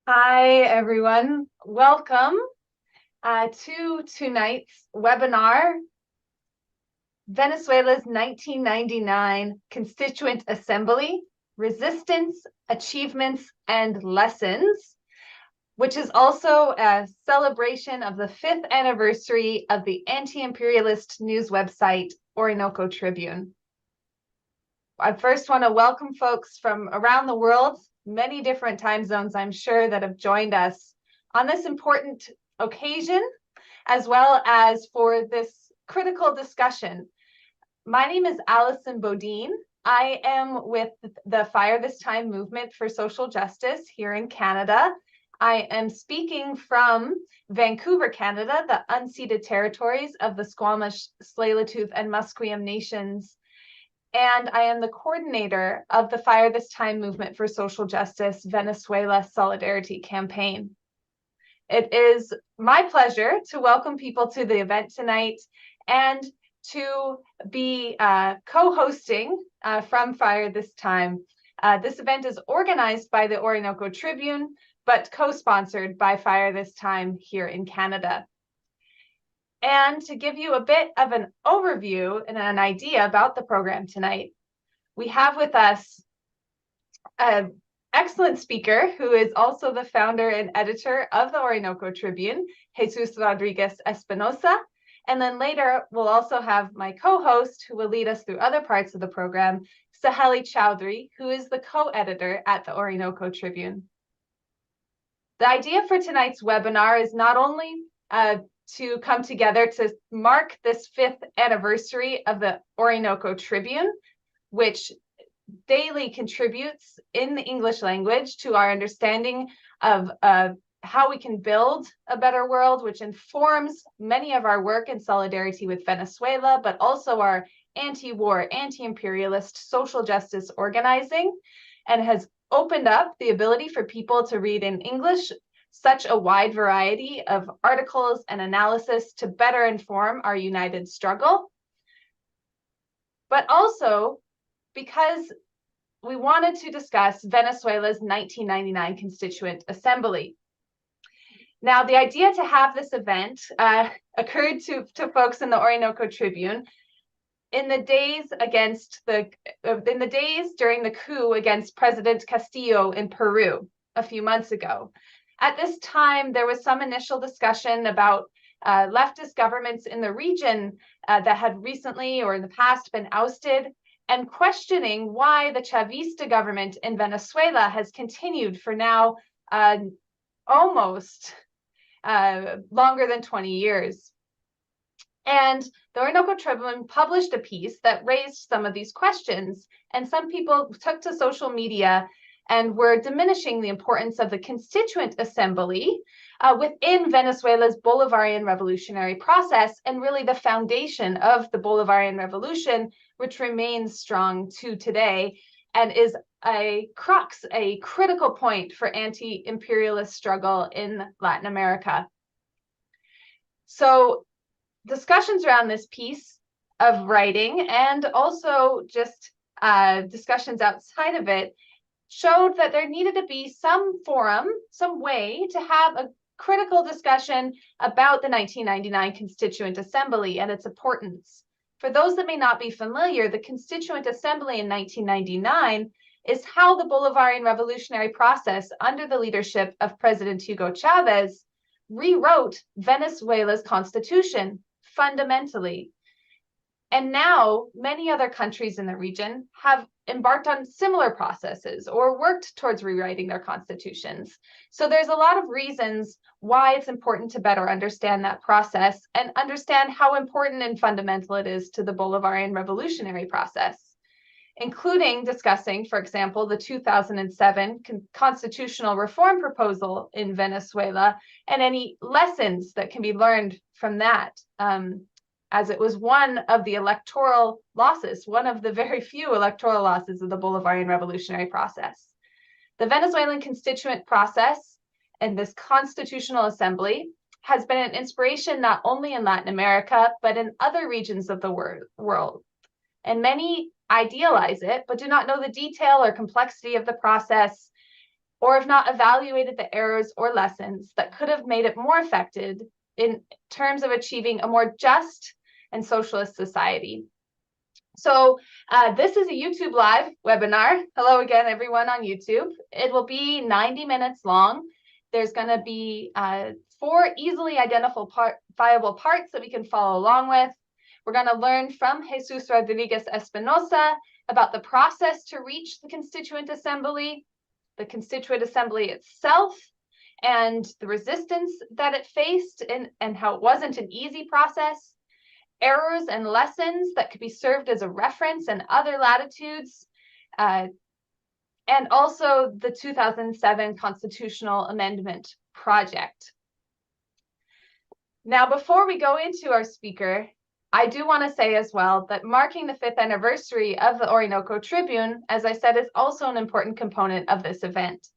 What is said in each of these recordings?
Hi, everyone. Welcome to tonight's webinar, Venezuela's 1999 Constituent Assembly, Resistance, Achievements, and Lessons, which is also a celebration of the 5th anniversary of the anti-imperialist news website, Orinoco Tribune. I first want to welcome folks from around the world, many different time zones, I'm sure, that have joined us on this important occasion, as well as for this critical discussion. My name is Allison Bodine. I am with the Fire This Time movement for social justice here in Canada. I am speaking from Vancouver, Canada, the unceded territories of the Squamish, Tsleil-Waututh, and Musqueam nations, and I am the coordinator of the Fire This Time movement for social justice Venezuela Solidarity Campaign. It is my pleasure to welcome people to the event tonight and to be co-hosting from Fire This Time. This event is organized by the Orinoco Tribune, but co-sponsored by Fire This Time here in Canada. And to give you a bit of an overview and an idea about the program tonight, we have with us an excellent speaker who is also the founder and editor of the Orinoco Tribune, Jesus Rodriguez Espinosa. And then later, we'll also have my co-host who will lead us through other parts of the program, Saheli Chowdhury, who is the co-editor at the Orinoco Tribune. The idea for tonight's webinar is not only to come together to mark this 5th anniversary of the Orinoco Tribune, which daily contributes in the English language to our understanding of how we can build a better world, which informs many of our work in solidarity with Venezuela, but also our anti-war, anti-imperialist social justice organizing, and has opened up the ability for people to read in English such a wide variety of articles and analysis to better inform our united struggle. But also because we wanted to discuss Venezuela's 1999 Constituent Assembly. Now, the idea to have this event occurred to folks in the Orinoco Tribune in the days during the coup against President Castillo in Peru a few months ago. At this time, there was some initial discussion about leftist governments in the region that had recently or in the past been ousted, and questioning why the Chavista government in Venezuela has continued for now almost longer than 20 years. And the Orinoco Tribune published a piece that raised some of these questions, and some people took to social media and were diminishing the importance of the Constituent Assembly within Venezuela's Bolivarian revolutionary process, and really the foundation of the Bolivarian Revolution, which remains strong to today and is a crux, a critical point for anti-imperialist struggle in Latin America. So discussions around this piece of writing, and also just discussions outside of it, showed that there needed to be some forum, some way to have a critical discussion about the 1999 Constituent Assembly and its importance. For those that may not be familiar, the Constituent Assembly in 1999 is how the Bolivarian revolutionary process under the leadership of President Hugo Chavez rewrote Venezuela's constitution fundamentally. And now many other countries in the region have embarked on similar processes or worked towards rewriting their constitutions. So there's a lot of reasons why it's important to better understand that process and understand how important and fundamental it is to the Bolivarian revolutionary process, including discussing, for example, the 2007 constitutional reform proposal in Venezuela and any lessons that can be learned from that. As it was one of the electoral losses, one of the very few electoral losses of the Bolivarian revolutionary process. The Venezuelan constituent process and this constitutional assembly has been an inspiration not only in Latin America, but in other regions of the world. And many idealize it, but do not know the detail or complexity of the process, or have not evaluated the errors or lessons that could have made it more effective in terms of achieving a more just and socialist society. So this is a YouTube live webinar. Hello again, everyone on YouTube. It will be 90 minutes long. There's going to be 4 easily identifiable parts that we can follow along with. We're going to learn from Jesus Rodriguez Espinosa about the process to reach the Constituent Assembly itself, and the resistance that it faced, and how it wasn't an easy process, errors and lessons that could be served as a reference in other latitudes, and also the 2007 constitutional amendment project. Now, before we go into our speaker, I do want to say as well that marking the 5th anniversary of the Orinoco Tribune, as I said, is also an important component of this event.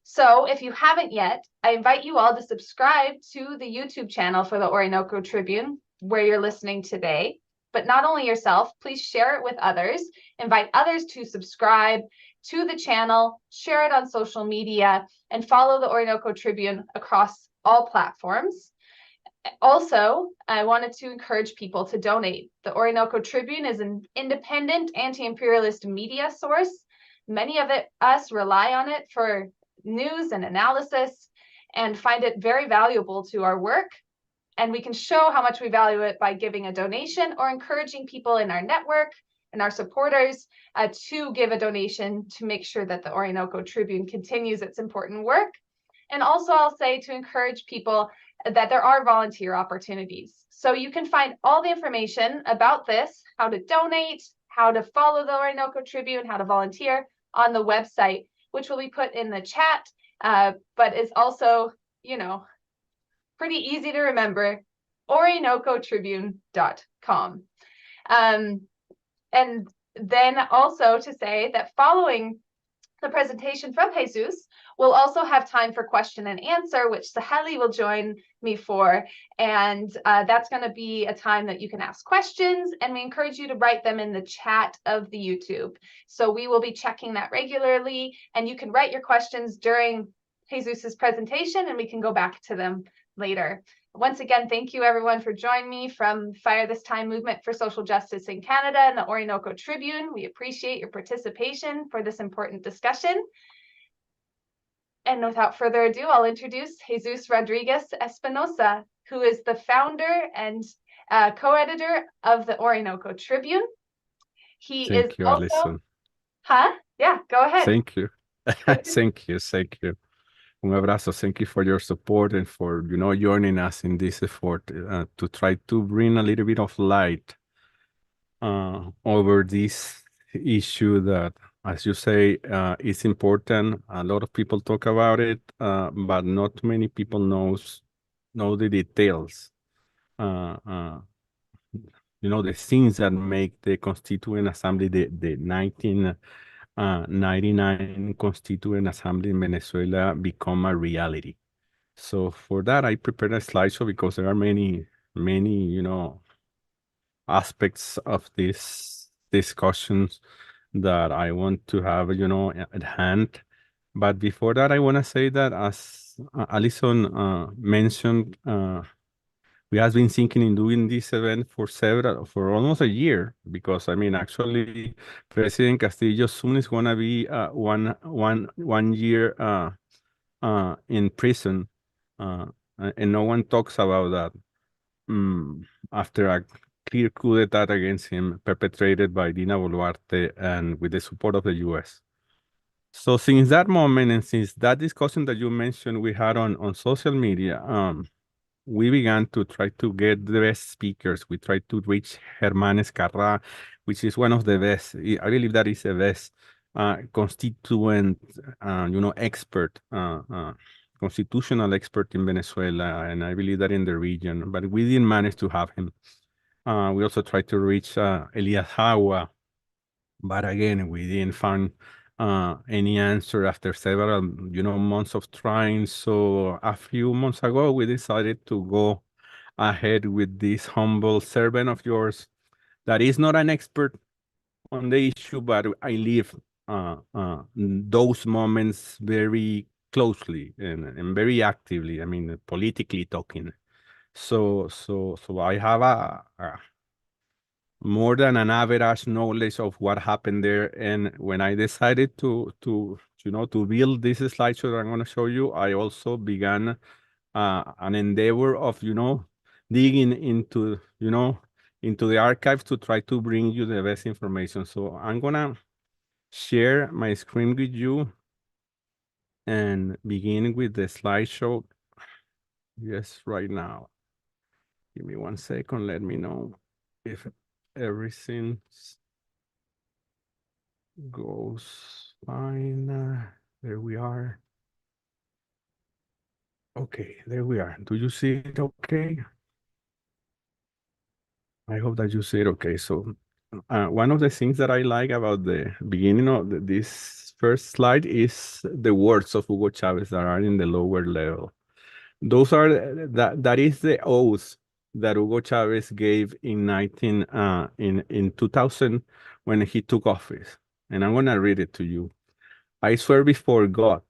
So if you haven't yet, I invite you all to subscribe to the YouTube channel for the Orinoco Tribune, where you're listening today. But not only yourself, please share it with others. Invite others to subscribe to the channel, share it on social media, and follow the Orinoco Tribune across all platforms. Also, I wanted to encourage people to donate. The Orinoco Tribune is an independent anti-imperialist media source. Many of us rely on it for news and analysis and find it very valuable to our work. And we can show how much we value it by giving a donation or encouraging people in our network and our supporters to give a donation to make sure that the Orinoco Tribune continues its important work. And also, I'll say to encourage people that there are volunteer opportunities. So you can find all the information about this, how to donate, how to follow the Orinoco Tribune, how to volunteer on the website, which will be put in the chat, but is also, pretty easy to remember, orinocotribune.com. And then also to say that following the presentation from Jesus, we'll also have time for question and answer, which Saheli will join me for. And that's going to be a time that you can ask questions, and we encourage you to write them in the chat of the YouTube. So we will be checking that regularly, and you can write your questions during Jesus's presentation, and we can go back to them later. Once again, thank you everyone for joining me from Fire This Time Movement for Social Justice in Canada and the Orinoco Tribune. We appreciate your participation for this important discussion. And without further ado, I'll introduce Jesus Rodriguez Espinosa, who is the founder and co-editor of the Orinoco Tribune. Thank you, also... Alison. Yeah, go ahead. Thank you. Thank you. Un abrazo. Thank you for your support and for, joining us in this effort to try to bring a little bit of light over this issue that, as you say, is important. A lot of people talk about it, but not many people know the details. The things that make the Constituent Assembly, the 1999 Constituent Assembly in Venezuela become a reality. So for that, I prepared a slideshow because there are many, aspects of these discussions that I want to have, at hand. But before that, I want to say that, as Alison mentioned, we have been thinking in doing this event for almost a year, because actually President Castillo soon is going to be one year in prison, and no one talks about that after a clear coup d'etat against him perpetrated by Dina Boluarte and with the support of the U.S. So since that moment, and since that discussion that you mentioned we had on social media, we began to try to get the best speakers. We tried to reach Germán Escarrá, which is one of the best. I believe that is the best constituent, expert, constitutional expert in Venezuela, and I believe that in the region. But we didn't manage to have him. We also tried to reach Elias Hawa, but again, we didn't find any answer after several, months of trying. So a few months ago, we decided to go ahead with this humble servant of yours that is not an expert on the issue, but I live those moments very closely and very actively. I mean, politically talking. So I have a more than an average knowledge of what happened there. And when I decided to build this slideshow that I'm going to show you, I also began an endeavor of digging into the archives to try to bring you the best information. So I'm gonna share my screen with you and begin with the slideshow. Yes, right now. Give me 1 second. Let me know if everything goes fine. There we are. Okay, there we are. Do you see it okay? I hope that you see it okay. So one of the things that I like about the beginning of this first slide is the words of Hugo Chavez that are in the lower level. Those are that is the oath that Hugo Chavez gave in 2000 when he took office. And I'm gonna read it to you. I swear before God,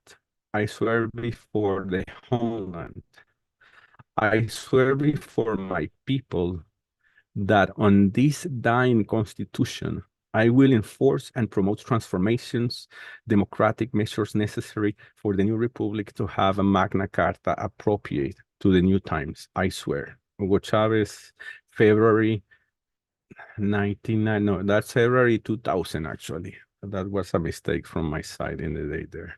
I swear before the homeland, I swear before my people that on this dying constitution, I will enforce and promote transformations, democratic measures necessary for the new republic to have a Magna Carta appropriate to the new times. I swear. Hugo Chavez, February 1990, no, that's February 2000, actually. That was a mistake from my side in the date there.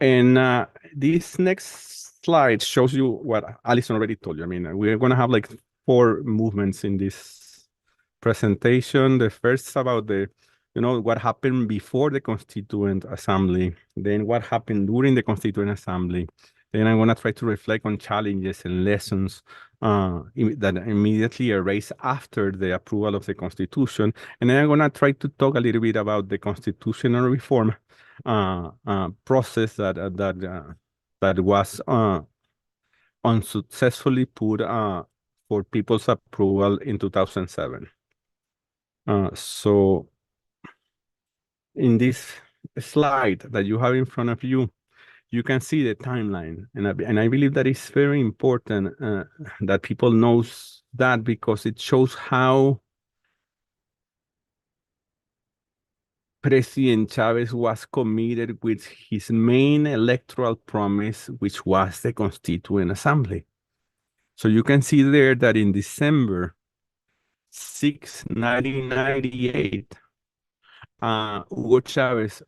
And this next slide shows you what Alison already told you. I mean, we're going to have like 4 movements in this presentation. The first is about what happened before the Constituent Assembly, then what happened during the Constituent Assembly. Then I'm going to try to reflect on challenges and lessons that immediately arise after the approval of the Constitution. And then I'm going to try to talk a little bit about the constitutional reform process that was unsuccessfully put for people's approval in 2007. So in this slide that you have in front of you, you can see the timeline, and I believe that it's very important that people knows that, because it shows how President Chavez was committed with his main electoral promise, which was the Constituent Assembly. So you can see there that in December 6, 1998, Hugo Chavez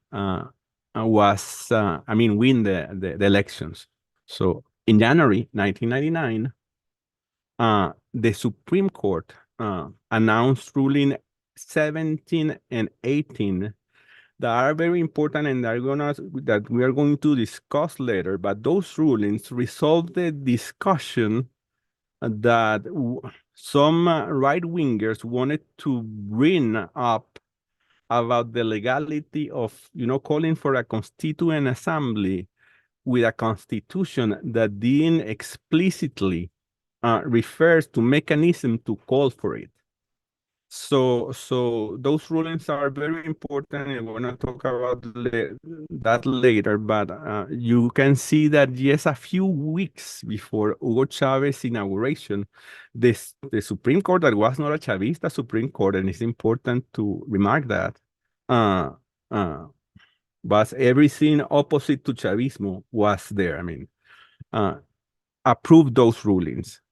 win the elections. So in January 1999, the Supreme Court announced ruling 17 and 18 that are very important and that we are going to discuss later. But those rulings resolved the discussion that some right-wingers wanted to bring up about the legality of, calling for a constituent assembly with a constitution that didn't explicitly refers to mechanism to call for it. So those rulings are very important, and we're going to talk about that later. But you can see that just a few weeks before Hugo Chávez's inauguration, the Supreme Court, that was not a Chavista Supreme Court, and it's important to remark that, was everything opposite to Chavismo was there. I mean, approved those rulings.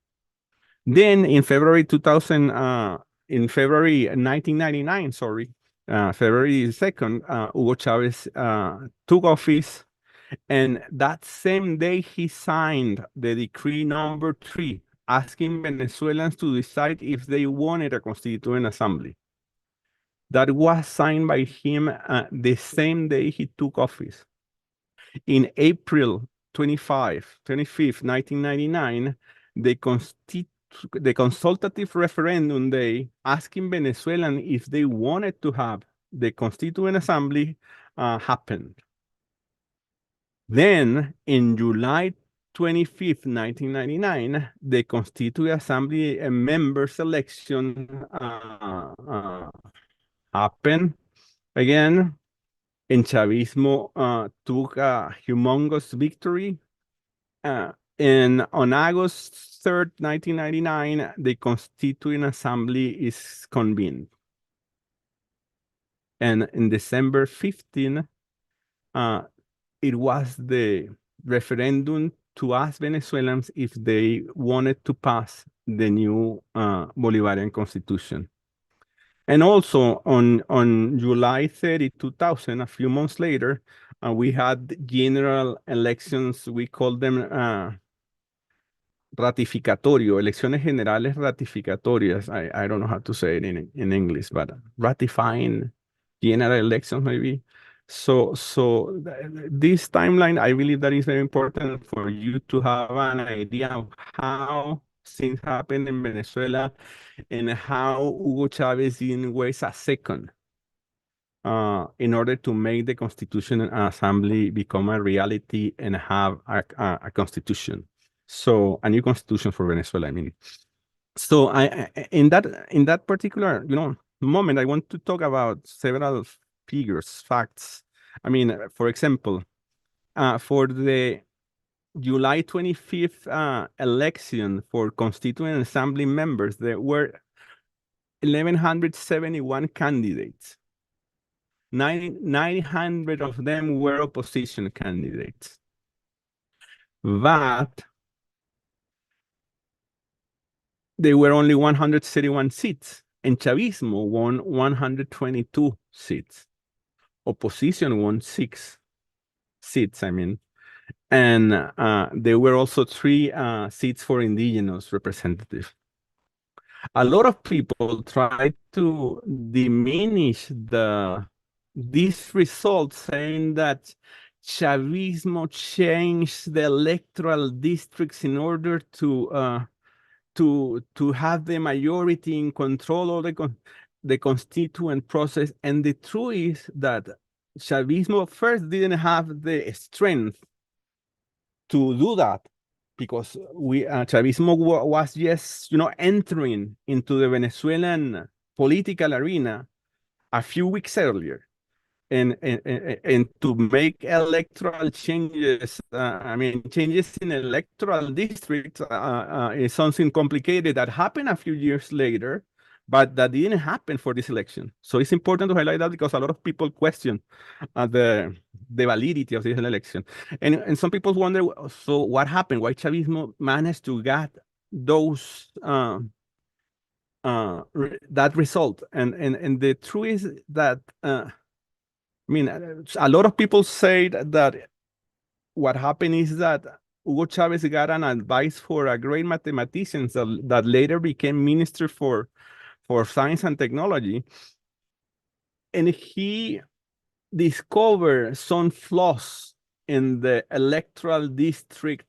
Then in February 1999, February 2nd, Hugo Chavez took office, and that same day he signed the decree number 3, asking Venezuelans to decide if they wanted a constituent assembly. That was signed by him the same day he took office. In April 25th, 1999, the consultative referendum day asking Venezuelans if they wanted to have the Constituent Assembly happened. Then, in July 25th, 1999, the Constituent Assembly members election happened again, and Chavismo took a humongous victory. And on August 3rd, 1999, the Constituent Assembly is convened. And in December 15, it was the referendum to ask Venezuelans if they wanted to pass the new Bolivarian constitution. And also on July 30, 2000, a few months later, we had general elections. We called them ratificatorio, elecciones generales ratificatorias. I don't know how to say it in English, but ratifying general elections maybe. So this timeline, I believe that is very important for you to have an idea of how things happen in Venezuela and how Hugo Chavez didn't waste a second in order to make the Constitutional Assembly become a reality and have a constitution. So a new constitution for Venezuela, I mean. So in that particular, moment, I want to talk about several figures, facts. I mean, for example, for the July 25th election for Constituent Assembly members, there were 1,171 candidates. 900 of them were opposition candidates. But there were only 131 seats, and Chavismo won 122 seats. Opposition won 6 seats, I mean. And there were also 3 seats for indigenous representatives. A lot of people tried to diminish these results, saying that Chavismo changed the electoral districts in order to have the majority in control of the constituent process. And the truth is that Chavismo first didn't have the strength to do that, because Chavismo was just, entering into the Venezuelan political arena a few weeks earlier. And to make electoral changes, changes in electoral districts is something complicated that happened a few years later, but that didn't happen for this election. So it's important to highlight that, because a lot of people question the validity of this election. And some people wonder, so what happened? Why Chavismo managed to get those that result? And the truth is that a lot of people say that what happened is that Hugo Chavez got an advice for a great mathematician that later became minister for science and technology. And he discovered some flaws in the electoral district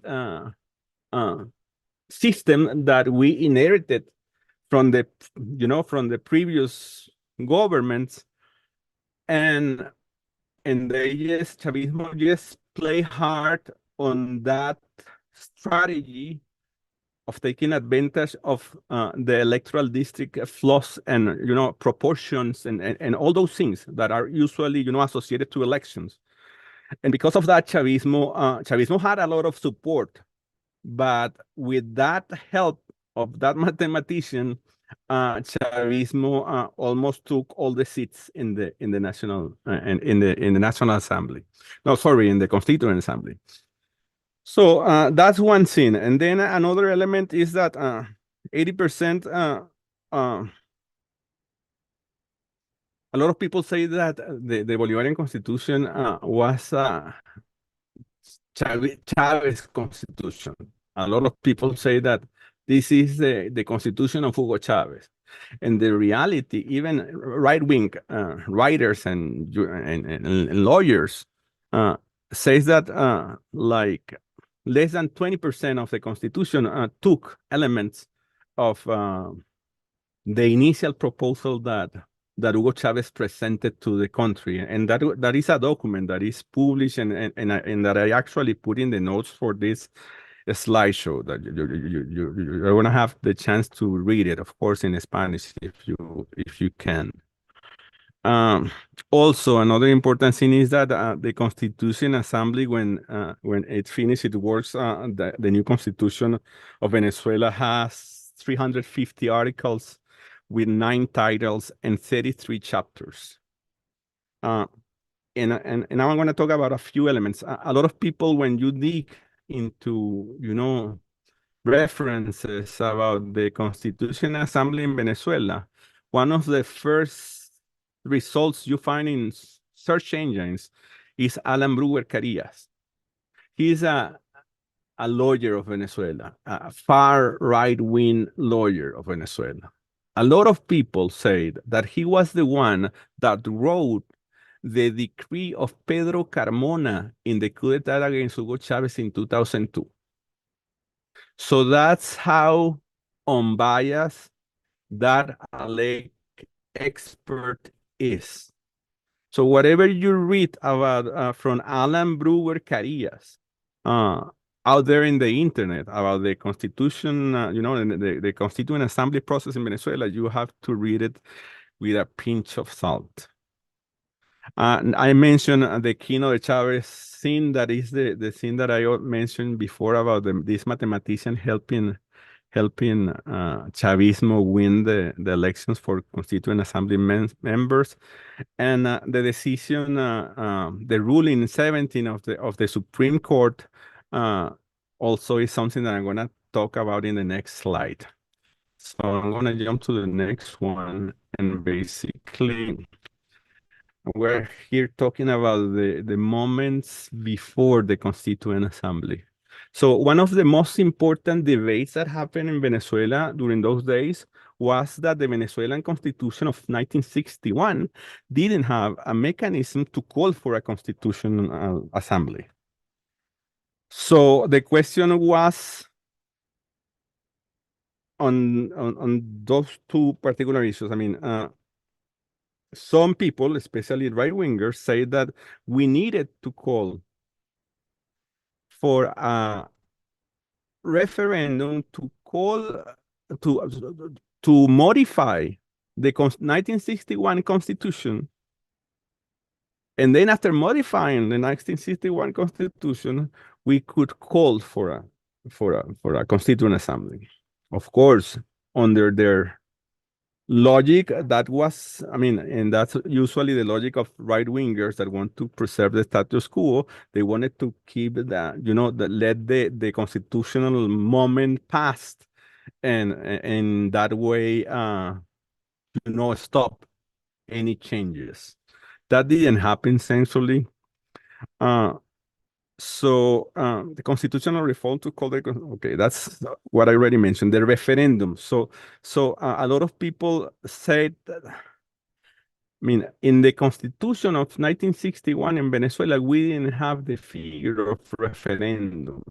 system that we inherited from the previous governments. And Chavismo just play hard on that strategy of taking advantage of the electoral district flaws and proportions and all those things that are usually associated to elections. And because of that, Chavismo had a lot of support, but with that help of that mathematician, Chavismo almost took all the seats in the national in the National Assembly. No, sorry, in the Constituent Assembly. So that's one thing. And then another element is that 80%. A lot of people say that the Bolivarian Constitution was Chavez Constitution. A lot of people say that this is the Constitution of Hugo Chavez. And the reality, even right-wing writers and lawyers says that like less than 20% of the Constitution took elements of the initial proposal that Hugo Chavez presented to the country. And that is a document that is published and that I actually put in the notes for this slideshow that you're going to have the chance to read it, of course, in Spanish if you can. Also, another important thing is that the Constituent Assembly, when it finishes its works, the new Constitution of Venezuela has 350 articles with 9 titles and 33 chapters. And now I'm going to talk about a few elements. A lot of people, when you dig into, references about the Constitutional Assembly in Venezuela, one of the first results you find in search engines is Alan Brewer Carillas. He's a lawyer of Venezuela, a far right-wing lawyer of Venezuela. A lot of people said that he was the one that wrote the decree of Pedro Carmona in the coup d'etat against Hugo Chavez in 2002. So that's how unbiased that alleged expert is. So whatever you read about from Alan Brewer Carillas out there in the internet about the Constitution, the Constituent Assembly process in Venezuela, you have to read it with a pinch of salt. I mentioned the Quino de Chavez scene. That is the scene that I mentioned before about this mathematician helping Chavismo win the elections for Constituent Assembly members, and the decision, the ruling 17 of the Supreme Court, also is something that I'm going to talk about in the next slide. So I'm going to jump to the next one, and basically we're here talking about the moments before the Constituent Assembly. So one of the most important debates that happened in Venezuela during those days was that the Venezuelan Constitution of 1961 didn't have a mechanism to call for a Constitutional Assembly. So the question was on those two particular issues. I mean, some people, especially right-wingers, say that we needed to call for a referendum to call to modify the 1961 Constitution. And then after modifying the 1961 Constitution, we could call for a Constituent Assembly. Of course, under their logic, that was, I mean, and that's usually the logic of right-wingers that want to preserve the status quo. They wanted to keep that, let the constitutional moment pass, and that way, stop any changes. That didn't happen, essentially. So the constitutional reform to call okay, that's what I already mentioned, the referendum. So a lot of people said that, I mean, in the Constitution of 1961 in Venezuela, we didn't have the figure of referendums.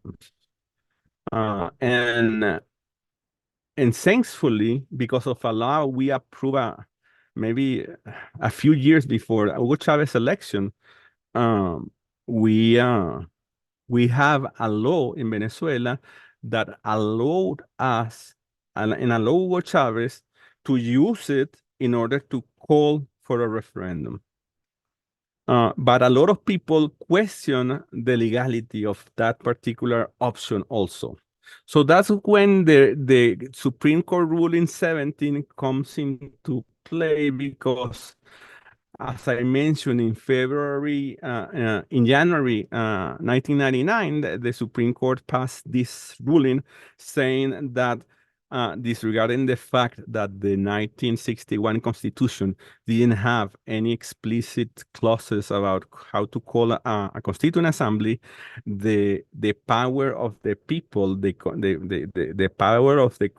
And thankfully, because of a law we approved maybe a few years before Hugo Chavez election, we have a law in Venezuela that allowed us and allowed Hugo Chavez to use it in order to call for a referendum. But a lot of people question the legality of that particular option also. So that's when the Supreme Court ruling 17 comes into play, because as I mentioned, in January 1999, the Supreme Court passed this ruling saying that, disregarding the fact that the 1961 Constitution didn't have any explicit clauses about how to call a Constituent Assembly, the power of the people, the power of the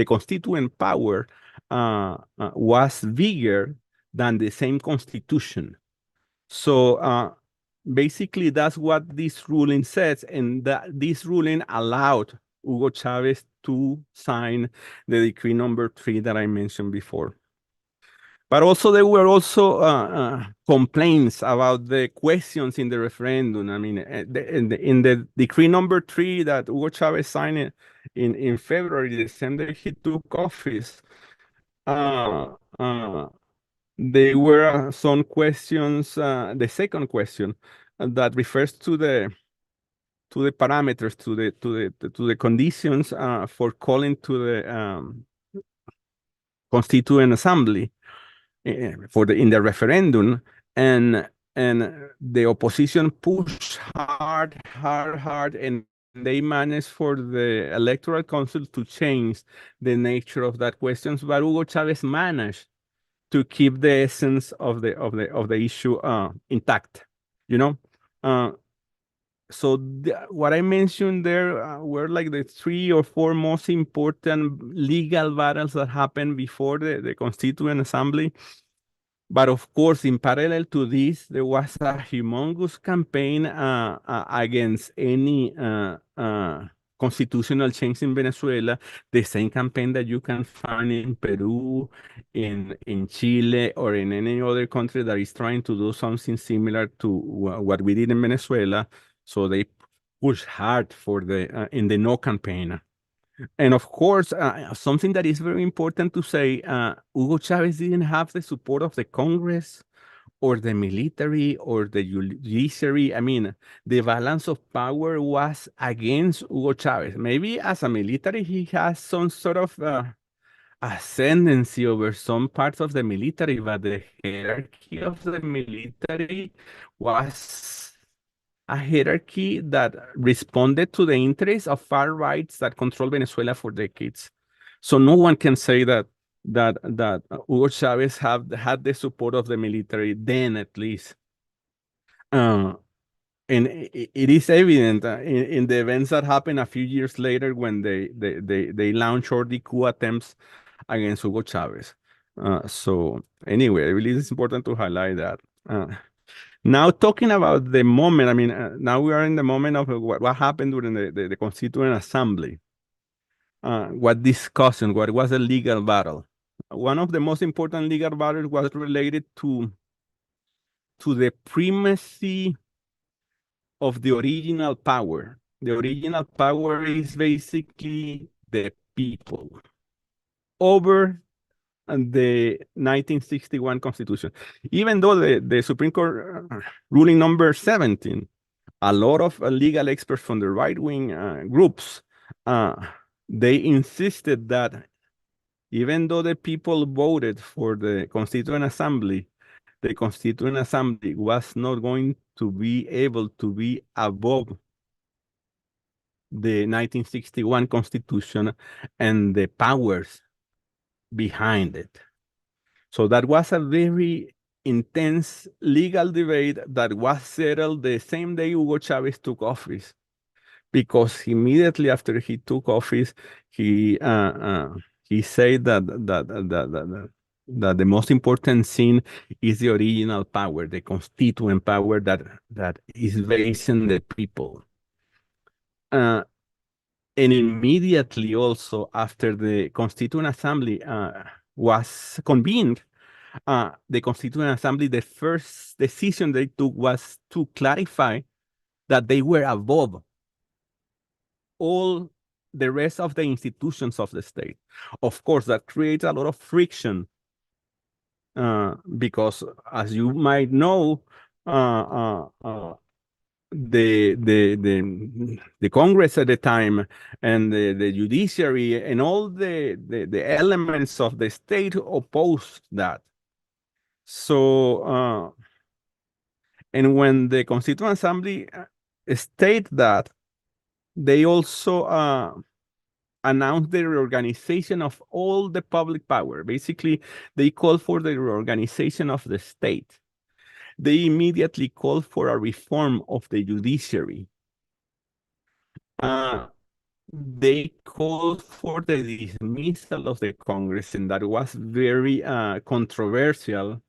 constituent power was bigger than the same Constitution. So basically, that's what this ruling says, and that this ruling allowed Hugo Chavez to sign the decree number 3 that I mentioned before. But also, there were also complaints about the questions in the referendum. I mean, in the decree number 3 that Hugo Chavez signed in February, the same day he took office, uh, uh, there were some questions. The second question that refers to the parameters, to the conditions for calling to the Constituent Assembly for the in the referendum, and the opposition pushed hard, and they managed for the Electoral Council to change the nature of that questions, but Hugo Chavez managed to keep the essence of the issue intact, you know. Uh, so what I mentioned there were like the 3 or 4 most important legal battles that happened before the Constituent Assembly. But of course, in parallel to this, there was a humongous campaign against any constitutional change in Venezuela, the same campaign that you can find in Peru, in Chile, or in any other country that is trying to do something similar to what we did in Venezuela. So they pushed hard for in the no campaign. And of course, something that is very important to say, Hugo Chavez didn't have the support of the Congress or the military or the judiciary. I mean, the balance of power was against Hugo Chavez. Maybe as a military, he has some sort of ascendancy over some parts of the military, but the hierarchy of the military was a hierarchy that responded to the interests of far rights that control Venezuela for decades. So no one can say that Hugo Chavez had the support of the military then, at least. And it is evident in the events that happened a few years later when they launched all the coup attempts against Hugo Chavez. So anyway, it really is important to highlight that. Now talking about the moment, I mean, now we are in the moment of what happened during the Constituent Assembly. What discussion, what was the legal battle? One of the most important legal battles was related to the primacy of the original power. The original power is basically the people over the 1961 Constitution. Even though the Supreme Court ruling number 17, a lot of legal experts from the right-wing groups, they insisted that even though the people voted for the Constituent Assembly, the Constituent Assembly was not going to be able to be above the 1961 Constitution and the powers behind it. So that was a very intense legal debate that was settled the same day Hugo Chavez took office, because immediately after he took office, he said that the most important thing is the original power, the constituent power that is based in the people. And immediately also after the Constituent Assembly was convened, the Constituent Assembly, the first decision they took was to clarify that they were above all the rest of the institutions of the state. Of course, that creates a lot of friction because, as you might know, the Congress at the time and the judiciary and all the elements of the state opposed that. So, and when the Constituent Assembly state that, they also announced the reorganization of all the public power. Basically, they called for the reorganization of the state. They immediately called for a reform of the judiciary. They called for the dismissal of the Congress, and that was very controversial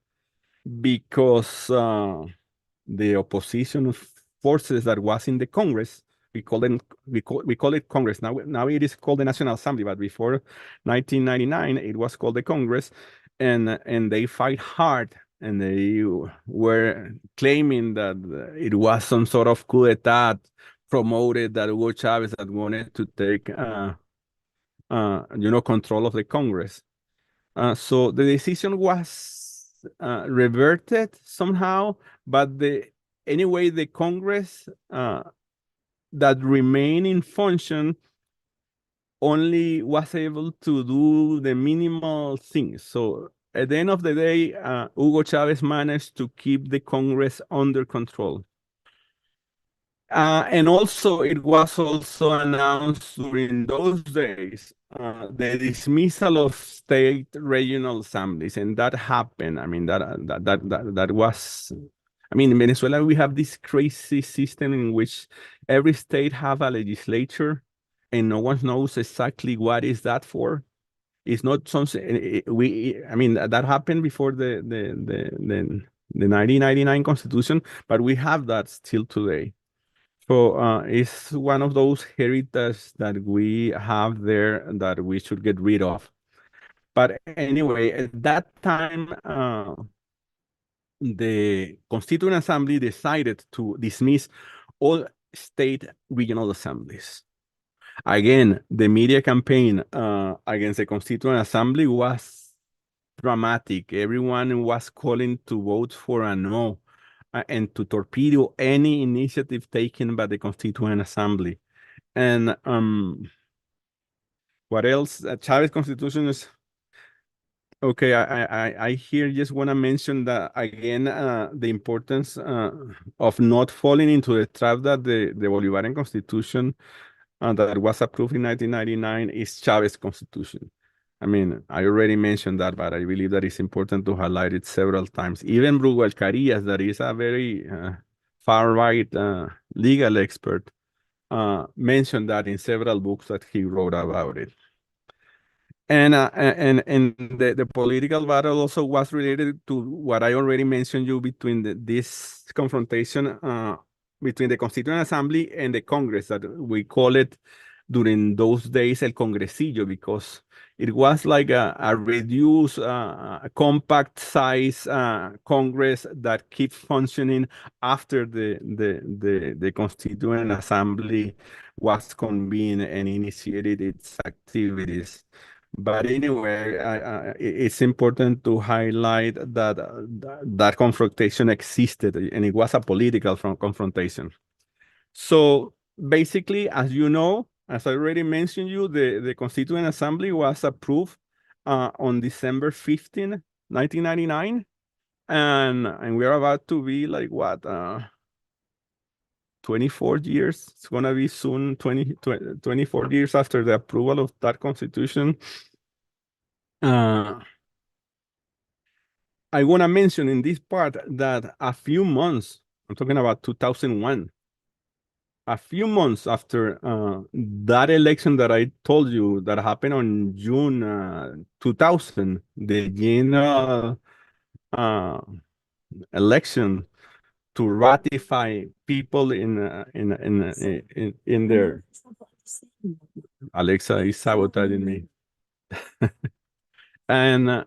because the opposition forces that was in the Congress, we call it Congress. Now it is called the National Assembly, but before 1999, it was called the Congress, and they fight hard, and they were claiming that it was some sort of coup d'etat promoted that Hugo Chavez that wanted to take control of the Congress. So the decision was reverted somehow, but anyway, the Congress that remained in function only was able to do the minimal things. So at the end of the day, Hugo Chavez managed to keep the Congress under control. And also, it was also announced during those days the dismissal of state regional assemblies, and that happened. I mean, that was. I mean, in Venezuela, we have this crazy system in which every state have a legislature, and no one knows exactly what is that for. It's not something we. I mean, that happened before the 1999 Constitution, but we have that still today. So it's one of those heritage that we have there that we should get rid of. But anyway, at that time, the Constituent Assembly decided to dismiss all state regional assemblies. Again, the media campaign against the Constituent Assembly was dramatic. Everyone was calling to vote for a no and to torpedo any initiative taken by the Constituent Assembly. And what else? Chavez Constitution is okay. I here just want to mention that again, the importance of not falling into the trap that the Bolivarian Constitution that was approved in 1999 is Chavez Constitution. I mean, I already mentioned that, but I believe that it's important to highlight it several times. Even Brugal Carillas, that is a very far-right legal expert, mentioned that in several books that he wrote about it. And the political battle also was related to what I already mentioned you between this confrontation between the Constituent Assembly and the Congress, that we call it during those days El Congresillo, because it was like a reduced, compact size Congress that keeps functioning after the Constituent Assembly was convened and initiated its activities. But anyway, it's important to highlight that that confrontation existed, and it was a political confrontation. So basically, as you know, as I already mentioned you, the Constituent Assembly was approved on December 15, 1999. And we're about to be like what, 24 years. It's gonna be soon 24 years after the approval of that constitution. I want to mention in this part that a few months, I'm talking about 2001, a few months after that election that I told you that happened on June 2000, the general election to ratify people in their. Alexa is sabotaging me. And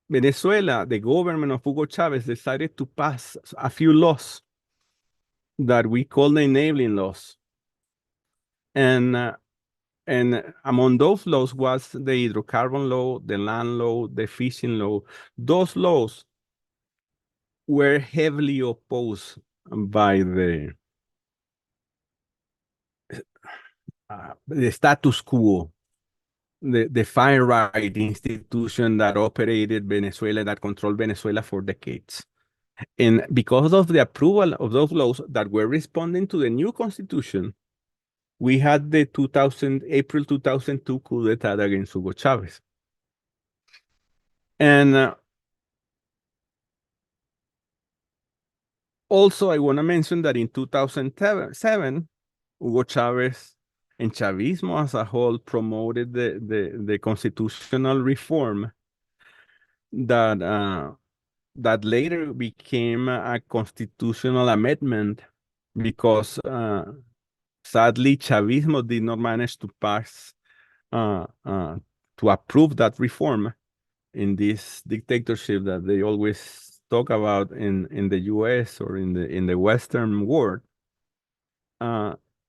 Venezuela, the government of Hugo Chavez decided to pass a few laws that we call the enabling laws. And among those laws was the hydrocarbon law, the land law, the fishing law. Those laws were heavily opposed by the status quo, the far-right institution that operated Venezuela, that controlled Venezuela for decades. And because of the approval of those laws that were responding to the new constitution, we had the April 2002 coup d'etat against Hugo Chavez. And also, I want to mention that in 2007, Hugo Chavez and Chavismo as a whole promoted the constitutional reform that later became a constitutional amendment because sadly, Chavismo did not manage to pass to approve that reform in this dictatorship that they always talk about in the U.S. or in the Western world.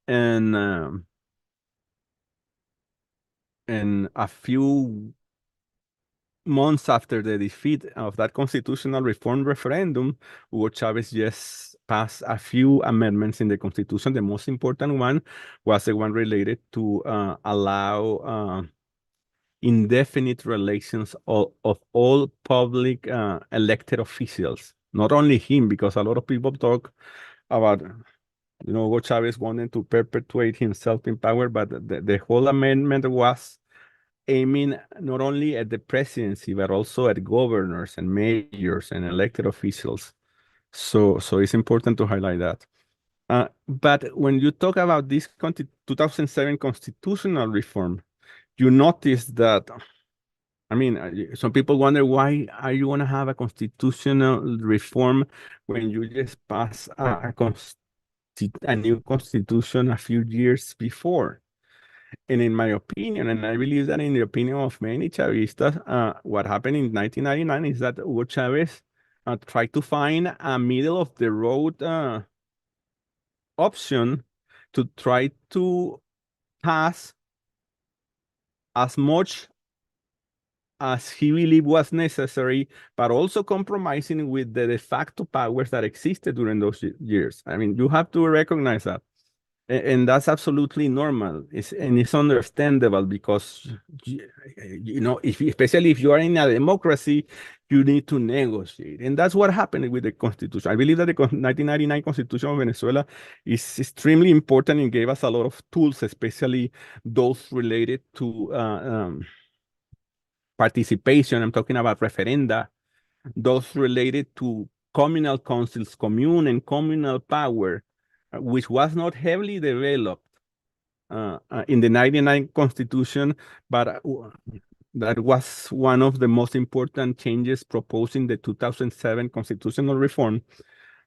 And and a few months after the defeat of that constitutional reform referendum, Hugo Chavez just passed a few amendments in the Constitution. The most important one was the one related to allow indefinite relations of all public elected officials. Not only him, because a lot of people talk about, Hugo Chavez wanted to perpetuate himself in power, but the whole amendment was aiming not only at the presidency, but also at governors and mayors and elected officials. So it's important to highlight that. But when you talk about this 2007 constitutional reform, you notice that, some people wonder, why are you going to have a constitutional reform when you just pass a new constitution a few years before? And in my opinion, and I believe that in the opinion of many Chavistas, what happened in 1999 is that Hugo Chavez tried to find a middle of the road option to try to pass as much as he believed was necessary, but also compromising with the de facto powers that existed during those years. You have to recognize that. And that's absolutely normal. It's understandable because, especially if you are in a democracy, you need to negotiate. And that's what happened with the Constitution. I believe that the 1999 Constitution of Venezuela is extremely important and gave us a lot of tools, especially those related to participation. I'm talking about referenda, those related to communal councils, commune and communal power, which was not heavily developed in the 99 Constitution, but that was one of the most important changes proposed in the 2007 constitutional reform.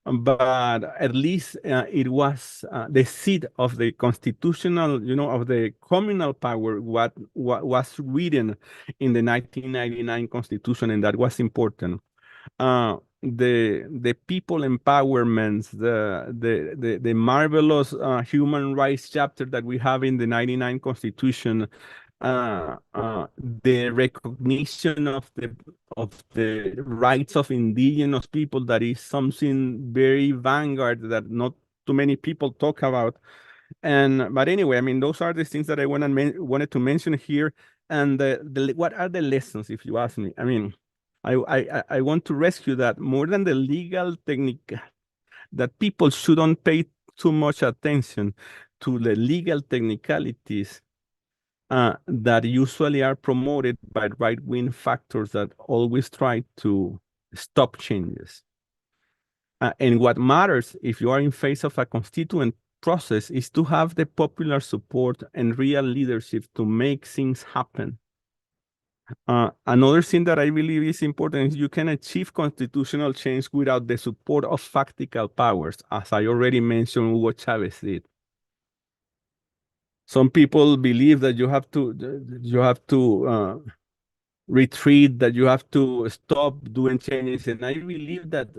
But at least it was the seat of the constitutional, of the communal power, what was written in the 1999 Constitution, and that was important. The people empowerments, the marvelous human rights chapter that we have in the 99 Constitution, the recognition of the rights of indigenous people, that is something very vanguard that not too many people talk about. But anyway, those are the things that I wanted to mention here. And what are the lessons, if you ask me? I want to rescue that more than the legal technique, that people shouldn't pay too much attention to the legal technicalities that usually are promoted by right-wing factors that always try to stop changes. And what matters if you are in face of a constituent process is to have the popular support and real leadership to make things happen. Another thing that I believe is important is you can achieve constitutional change without the support of factical powers, as I already mentioned Hugo Chavez did. Some people believe that you have to retreat, that you have to stop doing changes, and I believe that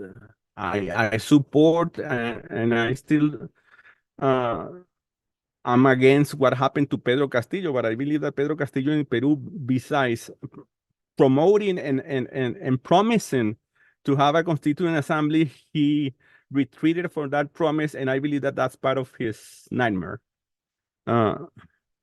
I support and I still I'm against what happened to Pedro Castillo, but I believe that Pedro Castillo in Peru, besides promoting and promising to have a constituent assembly, he retreated from that promise, and I believe that that's part of his nightmare.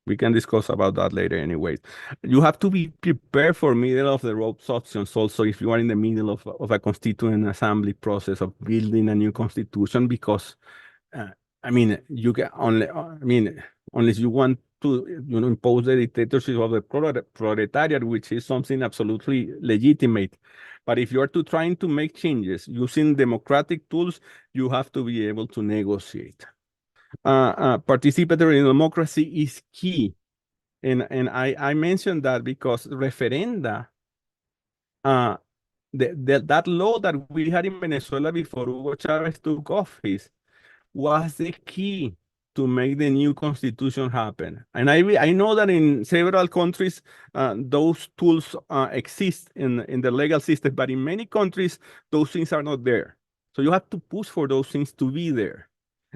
We can discuss about that later anyways. You have to be prepared for middle of the road options also if you are in the middle of a constituent assembly process of building a new constitution, because you can only, unless you want to, impose the dictatorship of the proletariat, which is something absolutely legitimate. But if you are trying to make changes using democratic tools, you have to be able to negotiate. Participatory democracy is key. And I mentioned that because referenda, that law that we had in Venezuela before Hugo Chavez took office was the key to make the new constitution happen. And I know that in several countries, those tools exist in the legal system, but in many countries, those things are not there. So you have to push for those things to be there.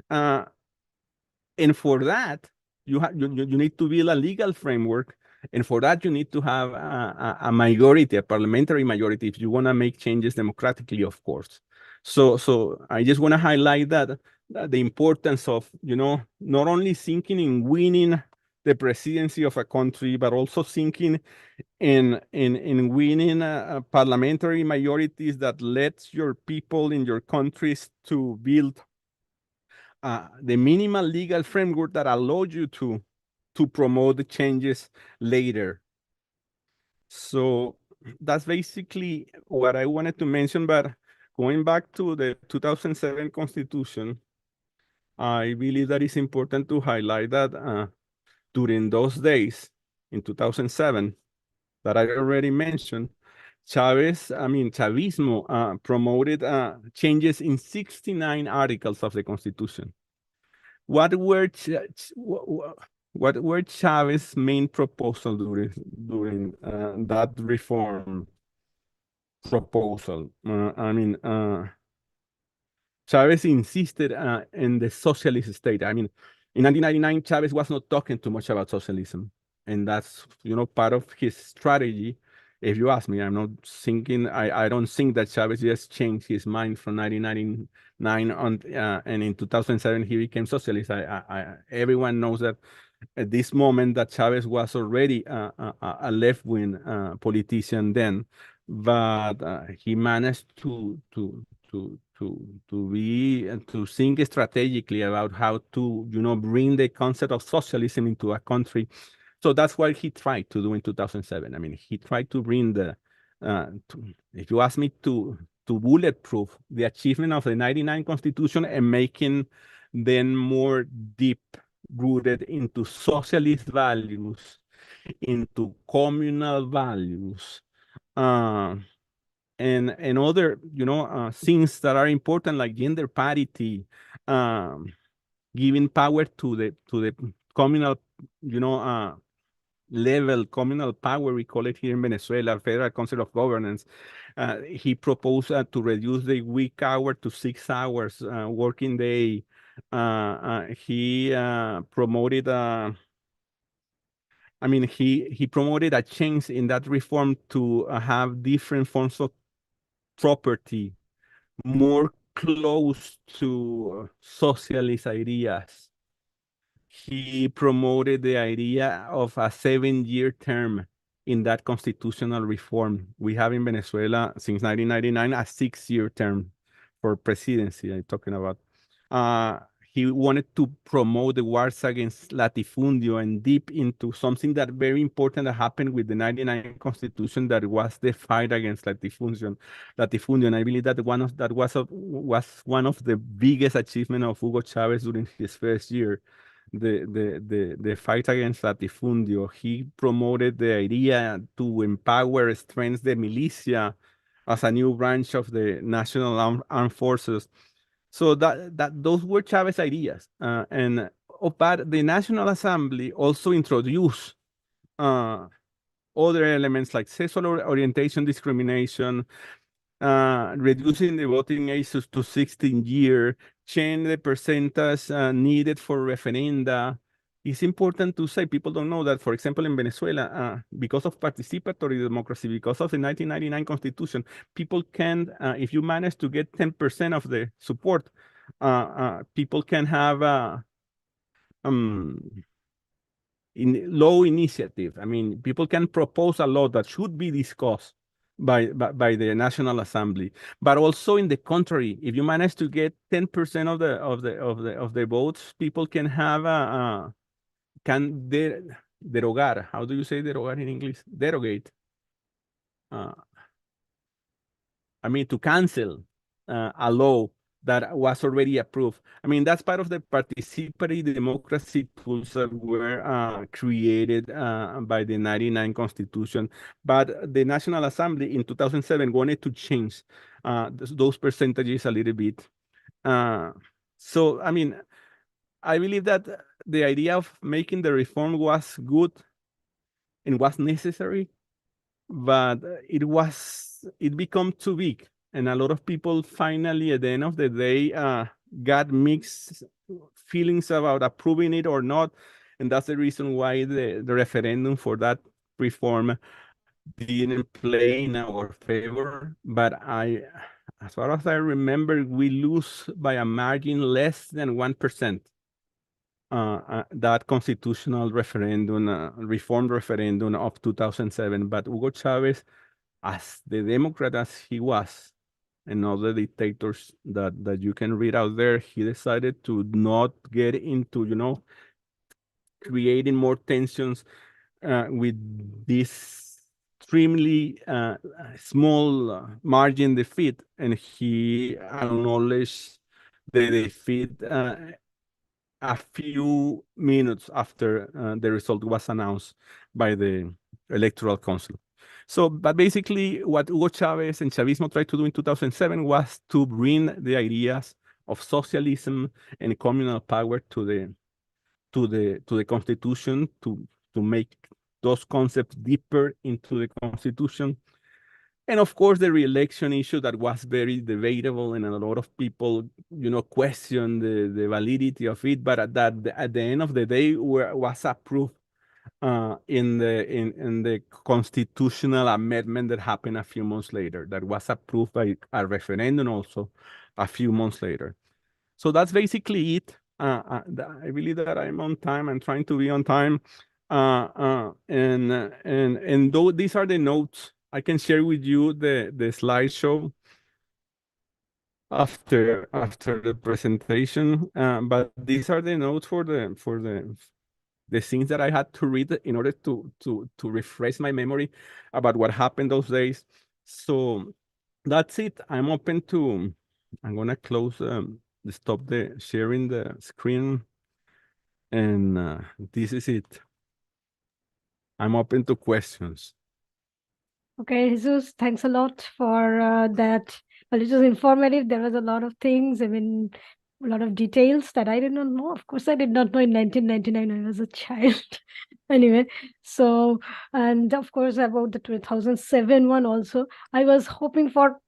And for that, you need to build a legal framework And for that, you need to have a majority, a parliamentary majority, if you want to make changes democratically, of course. So I just want to highlight that the importance of, not only thinking in winning the presidency of a country, but also thinking in winning parliamentary majorities that lets your people in your countries to build the minimal legal framework that allows you to promote the changes later. So that's basically what I wanted to mention. But going back to the 2007 Constitution, I believe that it's important to highlight that during those days in 2007 that I already mentioned, Chavismo promoted changes in 69 articles of the Constitution. What were Chavez's main proposal during that reform proposal? Chavez insisted in the socialist state. In 1999, Chavez was not talking too much about socialism, and that's part of his strategy. If you ask me, I'm not thinking. I don't think that Chavez just changed his mind from 1999 on, and in 2007 he became socialist. Everyone knows that at this moment that Chavez was already a left-wing politician then, but he managed to think strategically about how to bring the concept of socialism into a country. So that's what he tried to do in 2007. He tried to bring if you ask me, to bulletproof the achievement of the 99 Constitution and making them more deep rooted into socialist values, into communal values, and other things that are important, like gender parity, giving power to the communal level, communal power, we call it here in Venezuela, Federal Council of Governance. He proposed to reduce the week hour to 6 hours working day. He promoted he promoted a change in that reform to have different forms of property more close to socialist ideas. He promoted the idea of a 7-year term in that constitutional reform. We have in Venezuela since 1999 a 6-year term for presidency. I'm talking about. He wanted to promote the wars against latifundio and deep into something that very important that happened with the 99 Constitution, that was the fight against latifundio. And I believe that was one of the biggest achievements of Hugo Chavez during his first year. The fight against latifundio. He promoted the idea to empower, strengthen the militia as a new branch of the national armed forces. So those were Chavez's ideas. But the National Assembly also introduced other elements like sexual orientation discrimination, reducing the voting age to 16 years, change the percentage needed for referenda. It's important to say, people don't know that, for example, in Venezuela, because of participatory democracy, because of the 1999 Constitution, people can, if you manage to get 10% of the support, people can have low initiative. People can propose a law that should be discussed by the National Assembly. But also in the contrary, if you manage to get 10% of the votes, people can have derogar. How do you say derogar in English? Derogate. To cancel a law that was already approved. That's part of the participatory democracy tools that were created by the 99 Constitution. But the National Assembly in 2007 wanted to change those percentages a little bit. So, I believe that the idea of making the reform was good and was necessary, but it became too big. And a lot of people finally, at the end of the day, got mixed feelings about approving it or not. And that's the reason why the referendum for that reform didn't play in our favor, but as far as I remember, we lose by a margin less than 1%. That constitutional referendum, reform referendum of 2007. But Hugo Chavez, as the Democrat as he was, and other dictators that you can read out there, he decided to not get into, creating more tensions with this extremely small margin defeat, and he acknowledged the defeat a few minutes after the result was announced by the Electoral Council. So, but basically what Hugo Chavez and Chavismo tried to do in 2007 was to bring the ideas of socialism and communal power to the Constitution, to make those concepts deeper into the Constitution. And of course, the re-election issue that was very debatable, and a lot of people, question the validity of it. But at the end of the day, was approved in the constitutional amendment that happened a few months later. That was approved by a referendum also a few months later. So that's basically it. I believe that I'm on time. I'm trying to be on time. And though these are the notes, I can share with you the slideshow after the presentation. But these are the notes for the things that I had to read in order to refresh my memory about what happened those days. So that's it. I'm gonna close stop the sharing the screen, and this is it. I'm open to questions. Okay, Jesus, thanks a lot for that. Well, it was informative. There was a lot of things, a lot of details that I did not know. Of course, I did not know in 1999 when I was a child. Anyway, so, and of course, about the 2007 one also. I was hoping for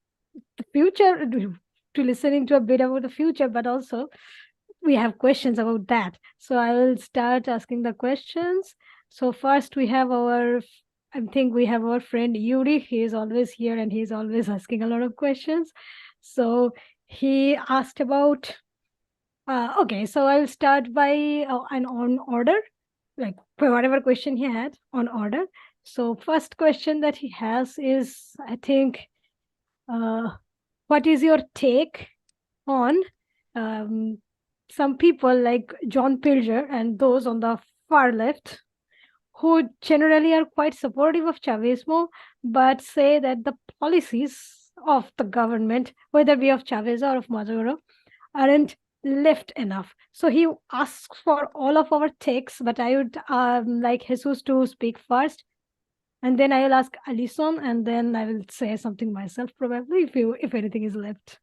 the future, to listening to a bit about the future, but also we have questions about that. So I will start asking the questions. So first we have I think we have our friend Yuri. He is always here and he's always asking a lot of questions. So he asked about, okay, so I'll start by an on order, like whatever question he had on order. So first question that he has is, I think, what is your take on some people like John Pilger and those on the far left who generally are quite supportive of Chavismo, but say that the policies of the government, whether it be of Chavez or of Maduro, aren't left enough. So he asks for all of our takes, but I would like Jesus to speak first. And then I will ask Alison, and then I will say something myself, probably, if anything is left.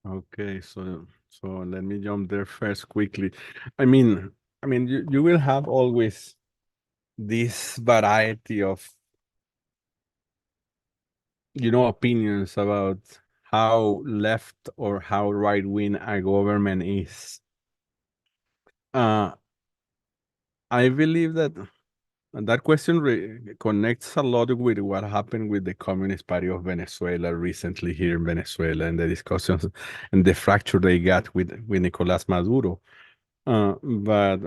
Okay, so let me jump there first quickly. I mean, you will have always this variety of, opinions about how left or how right-wing a government is. I believe that question connects a lot with what happened with the Communist Party of Venezuela recently here in Venezuela, and the discussions and the fracture they got with Nicolás Maduro. But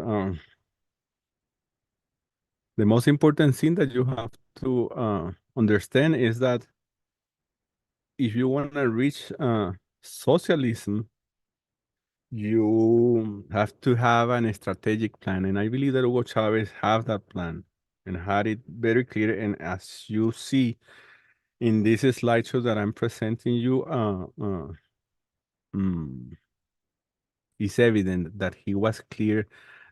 the most important thing that you have to understand is that if you want to reach socialism, you have to have a strategic plan. And I believe that Hugo Chavez have that plan and had it very clear. And as you see in this slideshow that I'm presenting you, it's evident that he was clear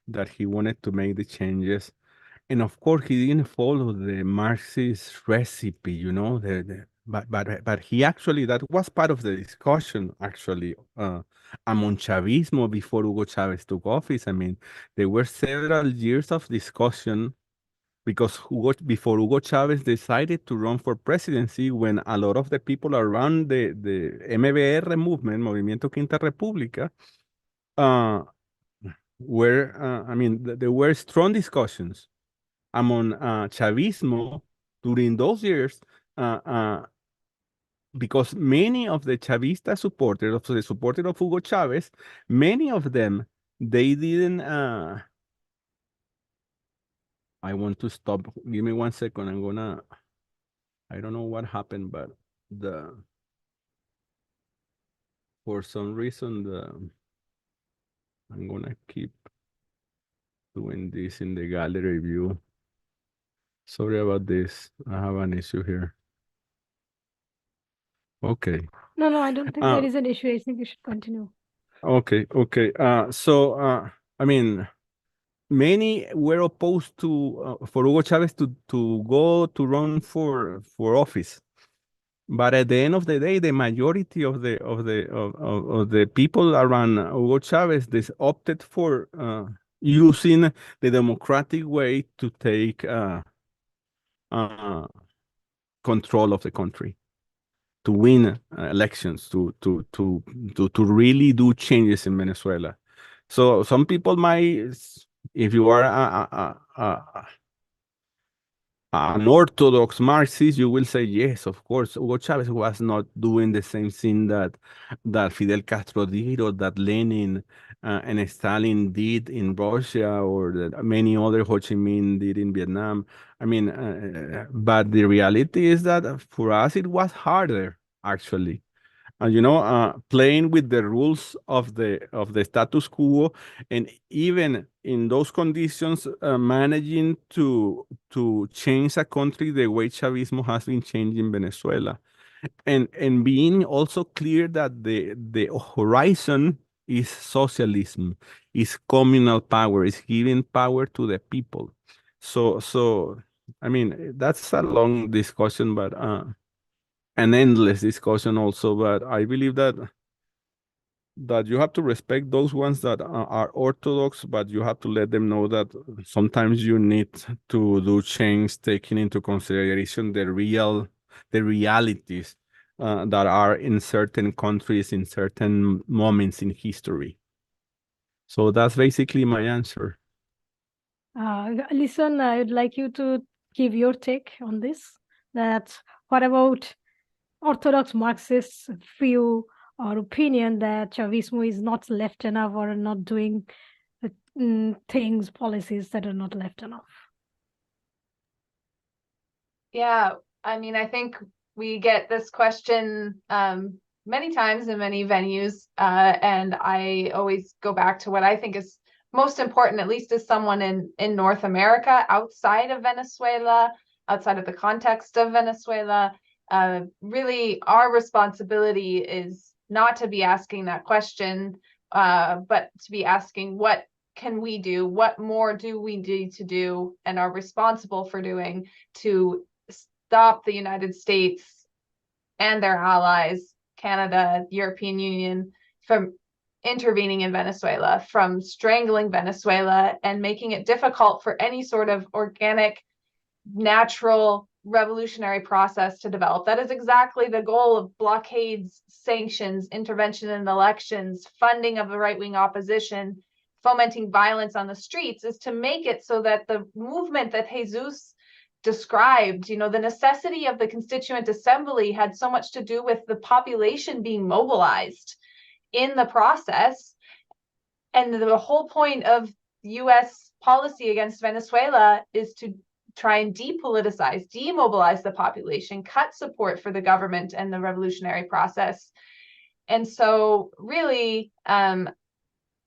that he wanted to make the changes. And of course, he didn't follow the Marxist recipe, but he actually, that was part of the discussion, actually, among Chavismo before Hugo Chavez took office. I mean, there were several years of discussion because before Hugo Chavez decided to run for presidency, when a lot of the people around the MBR movement, Movimiento Quinta República, there were strong discussions among Chavismo during those years, because many of the Chavista supporters, of the supporters of Hugo Chavez, many of them, they didn't. I want to stop. Give me 1 second. I don't know what happened, but for some reason, I'm gonna keep doing this in the gallery view. Sorry about this. I have an issue here. Okay. No, I don't think there is an issue. I think you should continue. Okay. I mean, many were opposed to for Hugo Chavez to go to run for office, but at the end of the day, the majority of the people around Hugo Chavez, they opted for using the democratic way to take control of the country, to win elections, to really do changes in Venezuela. So some people might, if you are an orthodox Marxist, you will say, yes, of course, Hugo Chavez was not doing the same thing that Fidel Castro did, or that Lenin and Stalin did in Russia, or that many other Ho Chi Minh did in Vietnam. I mean, but the reality is that for us, it was harder, actually. Playing with the rules of the status quo, and even in those conditions, managing to change a country the way Chavismo has been changing Venezuela, and being also clear that the horizon is socialism, is communal power, is giving power to the people. So I mean, that's a long discussion, but an endless discussion also, but I believe that you have to respect those ones that are orthodox, but you have to let them know that sometimes you need to do change, taking into consideration the realities that are in certain countries in certain moments in history. So that's basically my answer. Alison, I would like you to give your take on this. What about Orthodox Marxists' view or opinion that Chavismo is not left enough, or not doing policies that are not left enough? Yeah, I mean, I think we get this question many times in many venues, and I always go back to what I think is most important, at least as someone in North America, outside of Venezuela, outside of the context of Venezuela. Really, our responsibility is not to be asking that question, but to be asking, what can we do? What more do we need to do and are responsible for doing to stop the United States and their allies, Canada, European Union, from intervening in Venezuela, from strangling Venezuela and making it difficult for any sort of organic, natural revolutionary process to develop. That is exactly the goal of blockades, sanctions, intervention in elections, funding of the right-wing opposition, fomenting violence on the streets, is to make it so that the movement that Jesus described, the necessity of the Constituent Assembly had so much to do with the population being mobilized in the process. And the whole point of US policy against Venezuela is to try and depoliticize, demobilize the population, cut support for the government and the revolutionary process. And so really,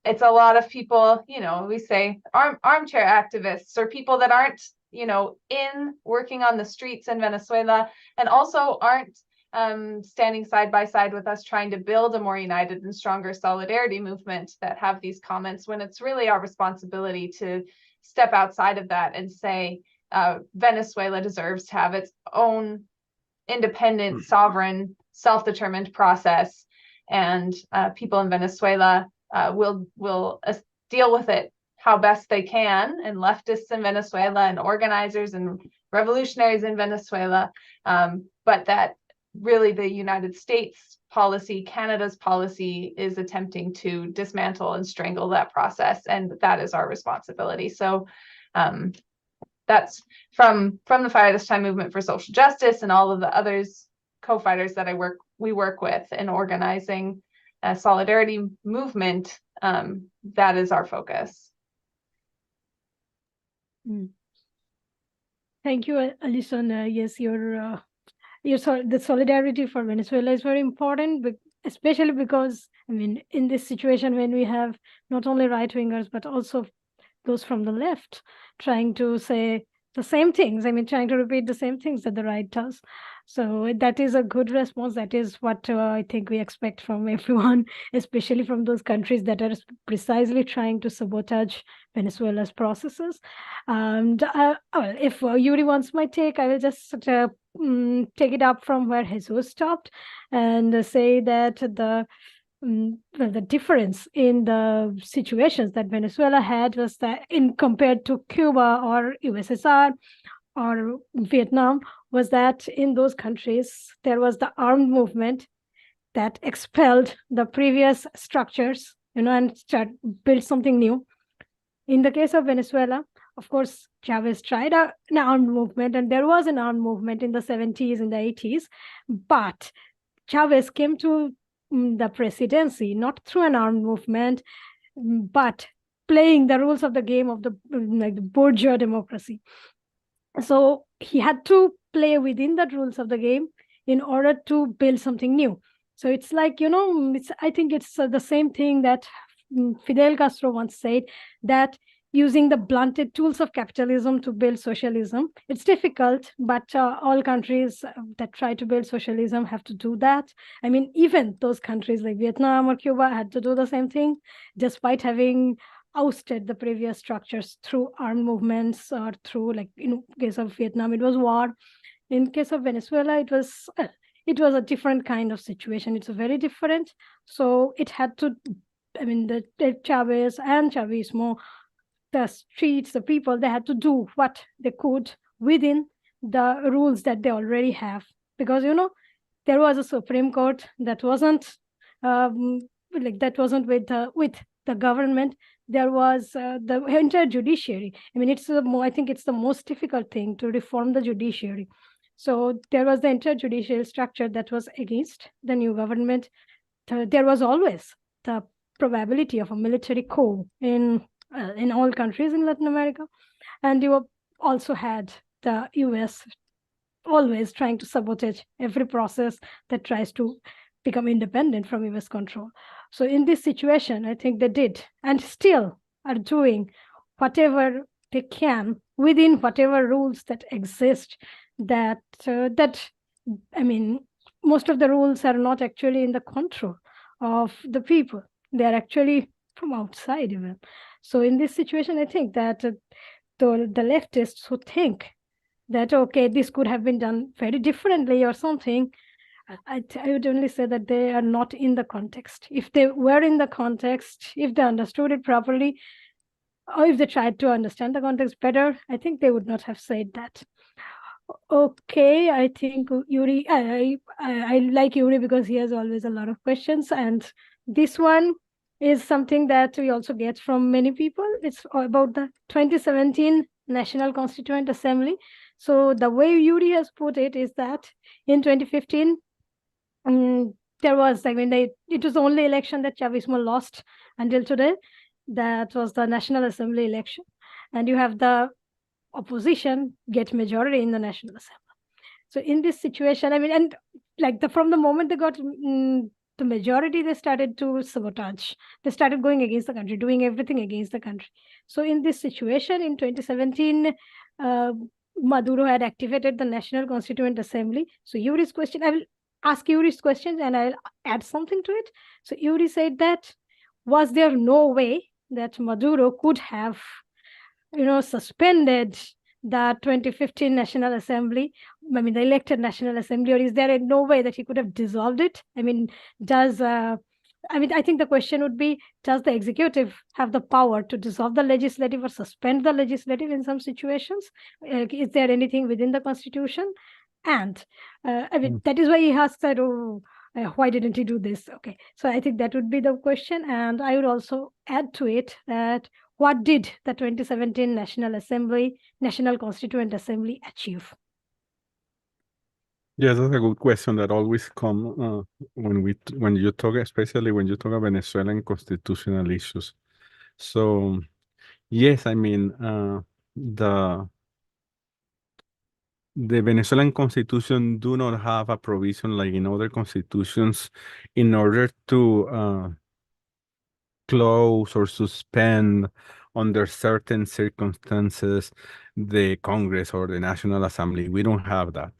it's a lot of people, we say armchair activists, or people that aren't, in working on the streets in Venezuela, and also aren't standing side by side with us trying to build a more united and stronger solidarity movement, that have these comments, when it's really our responsibility to step outside of that and say, Venezuela deserves to have its own independent, sovereign, self-determined process, and people in Venezuela will deal with it how best they can, and leftists in Venezuela and organizers and revolutionaries in Venezuela, but that really the United States policy, Canada's policy, is attempting to dismantle and strangle that process, and that is our responsibility. So that's from the Fire This Time movement for social justice and all of the others co-fighters that we work with in organizing a solidarity movement. That is our focus. Thank you, Alison. Yes, the solidarity for Venezuela is very important, but especially because, I mean, in this situation when we have not only right-wingers, but also those from the left trying to say the same things, I mean, trying to repeat the same things that the right does. So that is a good response. That is what I think we expect from everyone, especially from those countries that are precisely trying to sabotage Venezuela's processes. And if Yuri wants my take, I will just take it up from where Jesus stopped and say that the difference in the situations that Venezuela had was that in compared to Cuba or USSR or Vietnam, was that in those countries there was the armed movement that expelled the previous structures, and built something new. In the case of Venezuela, of course, Chavez tried an armed movement, and there was an armed movement in the 70s and the 80s, but Chavez came to the presidency not through an armed movement, but playing the rules of the game of the bourgeois democracy. So he had to play within the rules of the game in order to build something new. So it's like, I think it's the same thing that Fidel Castro once said, that using the blunted tools of capitalism to build socialism. It's difficult, but all countries that try to build socialism have to do that. I mean, even those countries like Vietnam or Cuba had to do the same thing, despite having ousted the previous structures through armed movements or through, like in case of Vietnam, it was war. In case of Venezuela, it was a different kind of situation. It's very different. So it had to, I mean, the Chavez and Chavismo, the streets, the people, they had to do what they could within the rules that they already have. Because, there was a Supreme Court that wasn't with the government. There was the entire judiciary. I mean, I think it's the most difficult thing to reform the judiciary. So there was the interjudicial structure that was against the new government. There was always the probability of a military coup in all countries in Latin America. And you also had the US always trying to sabotage every process that tries to become independent from US control. So in this situation, I think they did and still are doing whatever they can within whatever rules that exist, that I mean, most of the rules are not actually in the control of the people. They are actually from outside even. So in this situation, I think that the leftists who think that, okay, this could have been done very differently or something, I would only say that they are not in the context. If they were in the context, if they understood it properly, or if they tried to understand the context better, I think they would not have said that. Okay, I think Yuri, I like Yuri because he has always a lot of questions. And this one is something that we also get from many people. It's about the 2017 National Constituent Assembly. So the way Yuri has put it is that in 2015, there was, it was the only election that Chavismo lost until today. That was the National Assembly election. And you have the opposition get majority in the National Assembly. So in this situation, and from the moment they got the majority, they started to sabotage. They started going against the country, doing everything against the country. So in this situation, in 2017, Maduro had activated the National Constituent Assembly. So Yuri's question, I will ask Yuri's question and I'll add something to it. So Yuri said that, was there no way that Maduro could have, suspended the 2015 National Assembly, the elected National Assembly, or is there no way that he could have dissolved it? I think the question would be, does the executive have the power to dissolve the legislative or suspend the legislative in some situations? Is there anything within the Constitution? And that is why he asks that, Why didn't he do this? Okay, so I think that would be the question. And I would also add to it that what did the 2017 National Constituent Assembly achieve? Yes, that's a good question that always come when you talk, especially when you talk about Venezuelan constitutional issues. So yes, I mean the Venezuelan constitution do not have a provision like in other constitutions in order to close or suspend under certain circumstances the Congress or the National Assembly. We don't have that.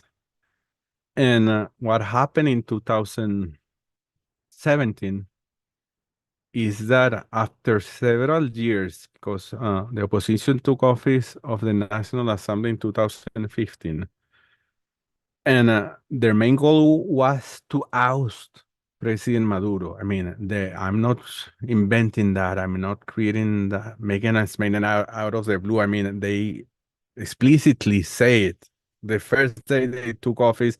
And what happened in 2017 is that after several years, because the opposition took office of the National Assembly in 2015, and their main goal was to oust President Maduro. I mean, I'm not inventing that. I'm not creating that, making a statement out of the blue. I mean, they explicitly say it the first day they took office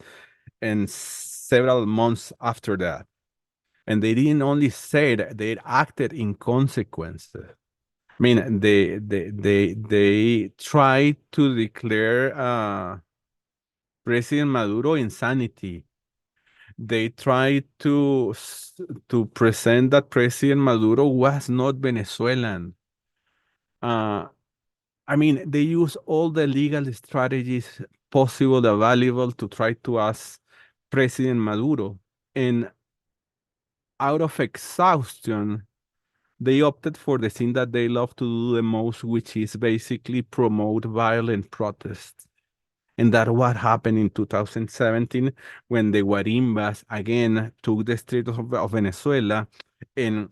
and several months after that. And they didn't only say it, they acted in consequence. I mean, they tried to declare President Maduro insanity. They tried to present that President Maduro was not Venezuelan. I mean, they use all the legal strategies possible, available to try to ask President Maduro. And out of exhaustion, they opted for the thing that they love to do the most, which is basically promote violent protests. And that's what happened in 2017 when the Guarimbas again took the streets of Venezuela, and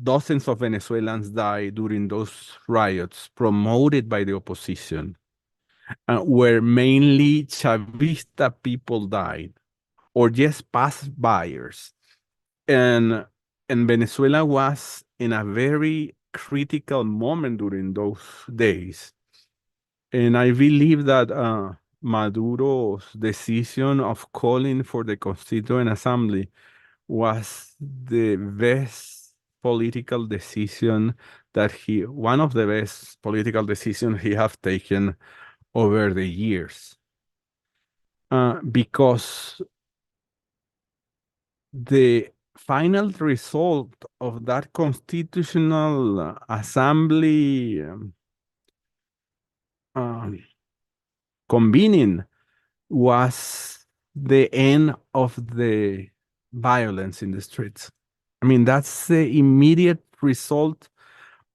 dozens of Venezuelans died during those riots promoted by the opposition, where mainly Chavista people died or just pass-byers. And Venezuela was in a very critical moment during those days. And I believe that Maduro's decision of calling for the Constituent Assembly was the best political decision one of the best political decisions he have taken over the years. Because the final result of that Constitutional Assembly convening was the end of the violence in the streets. I mean, that's the immediate result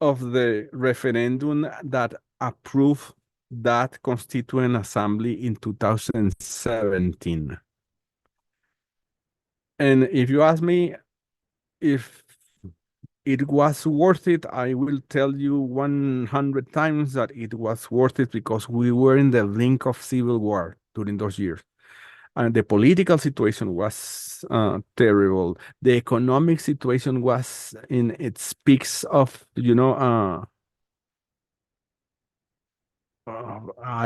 of the referendum that approved that Constituent Assembly in 2017. And if you ask me if it was worth it, I will tell you 100 times that it was worth it, because we were in the brink of civil war during those years. And the political situation was terrible. The economic situation was in its peaks of, I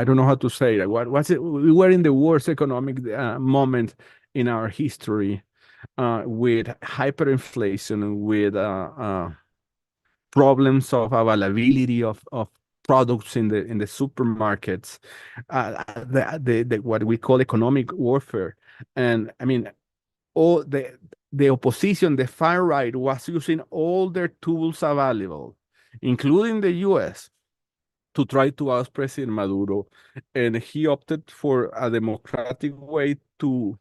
don't know how to say it. What was it? We were in the worst economic moment in our history, with hyperinflation, with problems of availability of products in the supermarkets, what we call economic warfare. And I mean, all the opposition, the far right, was using all their tools available, including the US, to try to oust President Maduro. And he opted for a democratic way to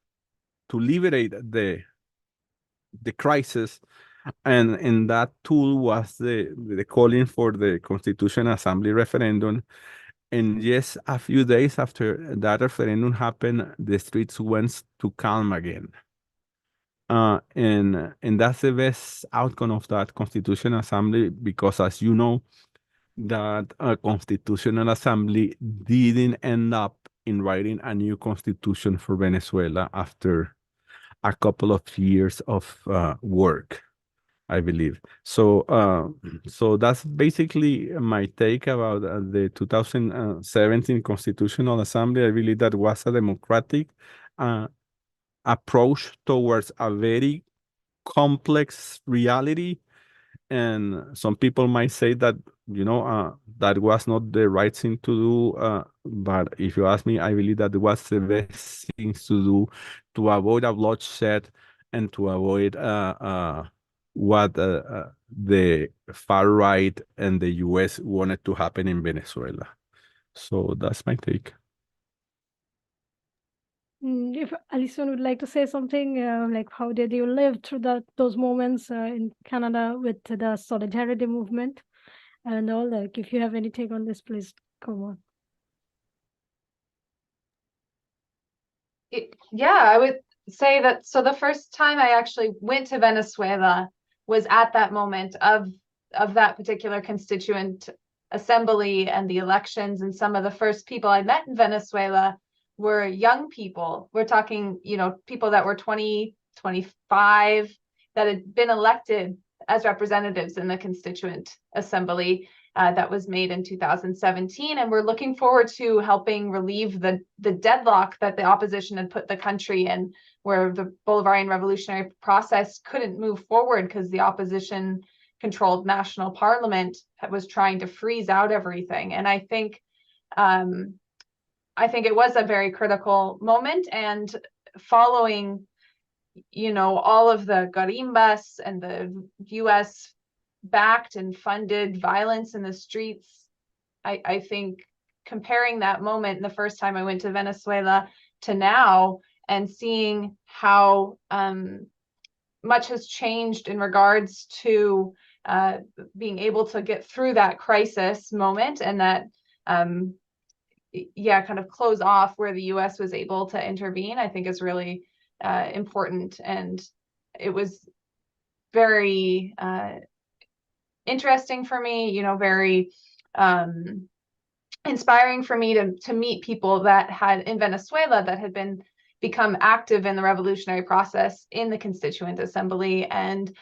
liberate the crisis. And that tool was the calling for the Constitutional Assembly referendum. And just a few days after that referendum happened, the streets went to calm again. And that's the best outcome of that Constitutional Assembly, because, as you know, that Constitutional Assembly didn't end up in writing a new constitution for Venezuela after a couple of years of work, I believe. So so that's basically my take about the 2017 Constitutional Assembly. I believe that was a democratic approach towards a very complex reality. And some people might say that, that was not the right thing to do. But if you ask me, I believe that it was the best thing to do to avoid a bloodshed and to avoid what the far right and the US wanted to happen in Venezuela. So that's my take. If Alison would like to say something, like how did you live through those moments in Canada with the solidarity movement and all? Like, if you have any take on this, please come on. I would say that. So the first time I actually went to Venezuela was at that moment of that particular Constituent Assembly and the elections. And some of the first people I met in Venezuela were young people. We're talking, people that were 20, 25, that had been elected as representatives in the Constituent Assembly that was made in 2017. And we're looking forward to helping relieve the deadlock that the opposition had put the country in, where the Bolivarian revolutionary process couldn't move forward because the opposition controlled national parliament was trying to freeze out everything. And I think it was a very critical moment. And following, all of the garimbas and the US backed and funded violence in the streets, I think comparing that moment, the first time I went to Venezuela to now, and seeing how much has changed in regards to being able to get through that crisis moment, and that kind of close off where the US was able to intervene, I think is really important. And it was very interesting for me, very inspiring for me to meet people that had in Venezuela that had become active in the revolutionary process in the Constituent Assembly, and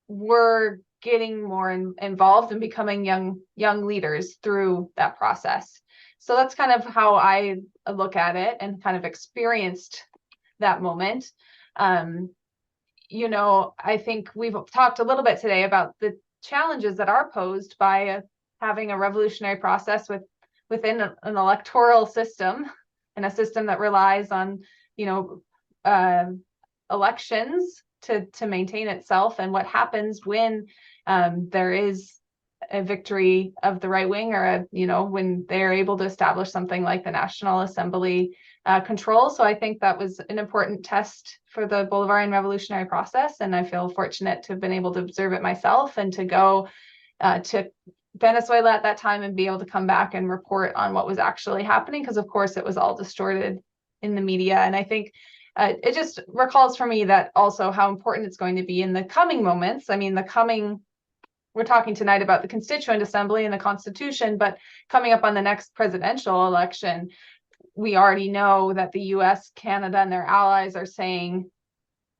were getting more involved and becoming young leaders through that process. So that's kind of how I look at it and kind of experienced that moment. I think we've talked a little bit today about the challenges that are posed by having a revolutionary process within an electoral system, and a system that relies on, elections to maintain itself, and what happens when there is a victory of the right wing, or when they're able to establish something like the National Assembly control. So I think that was an important test for the Bolivarian revolutionary process, and I feel fortunate to have been able to observe it myself and to go to Venezuela at that time and be able to come back and report on what was actually happening, because of course it was all distorted in the media. And I think it just recalls for me that also how important it's going to be in the coming moments. I mean, we're talking tonight about the Constituent Assembly and the Constitution, but coming up on the next presidential election, we already know that the US, Canada, and their allies are saying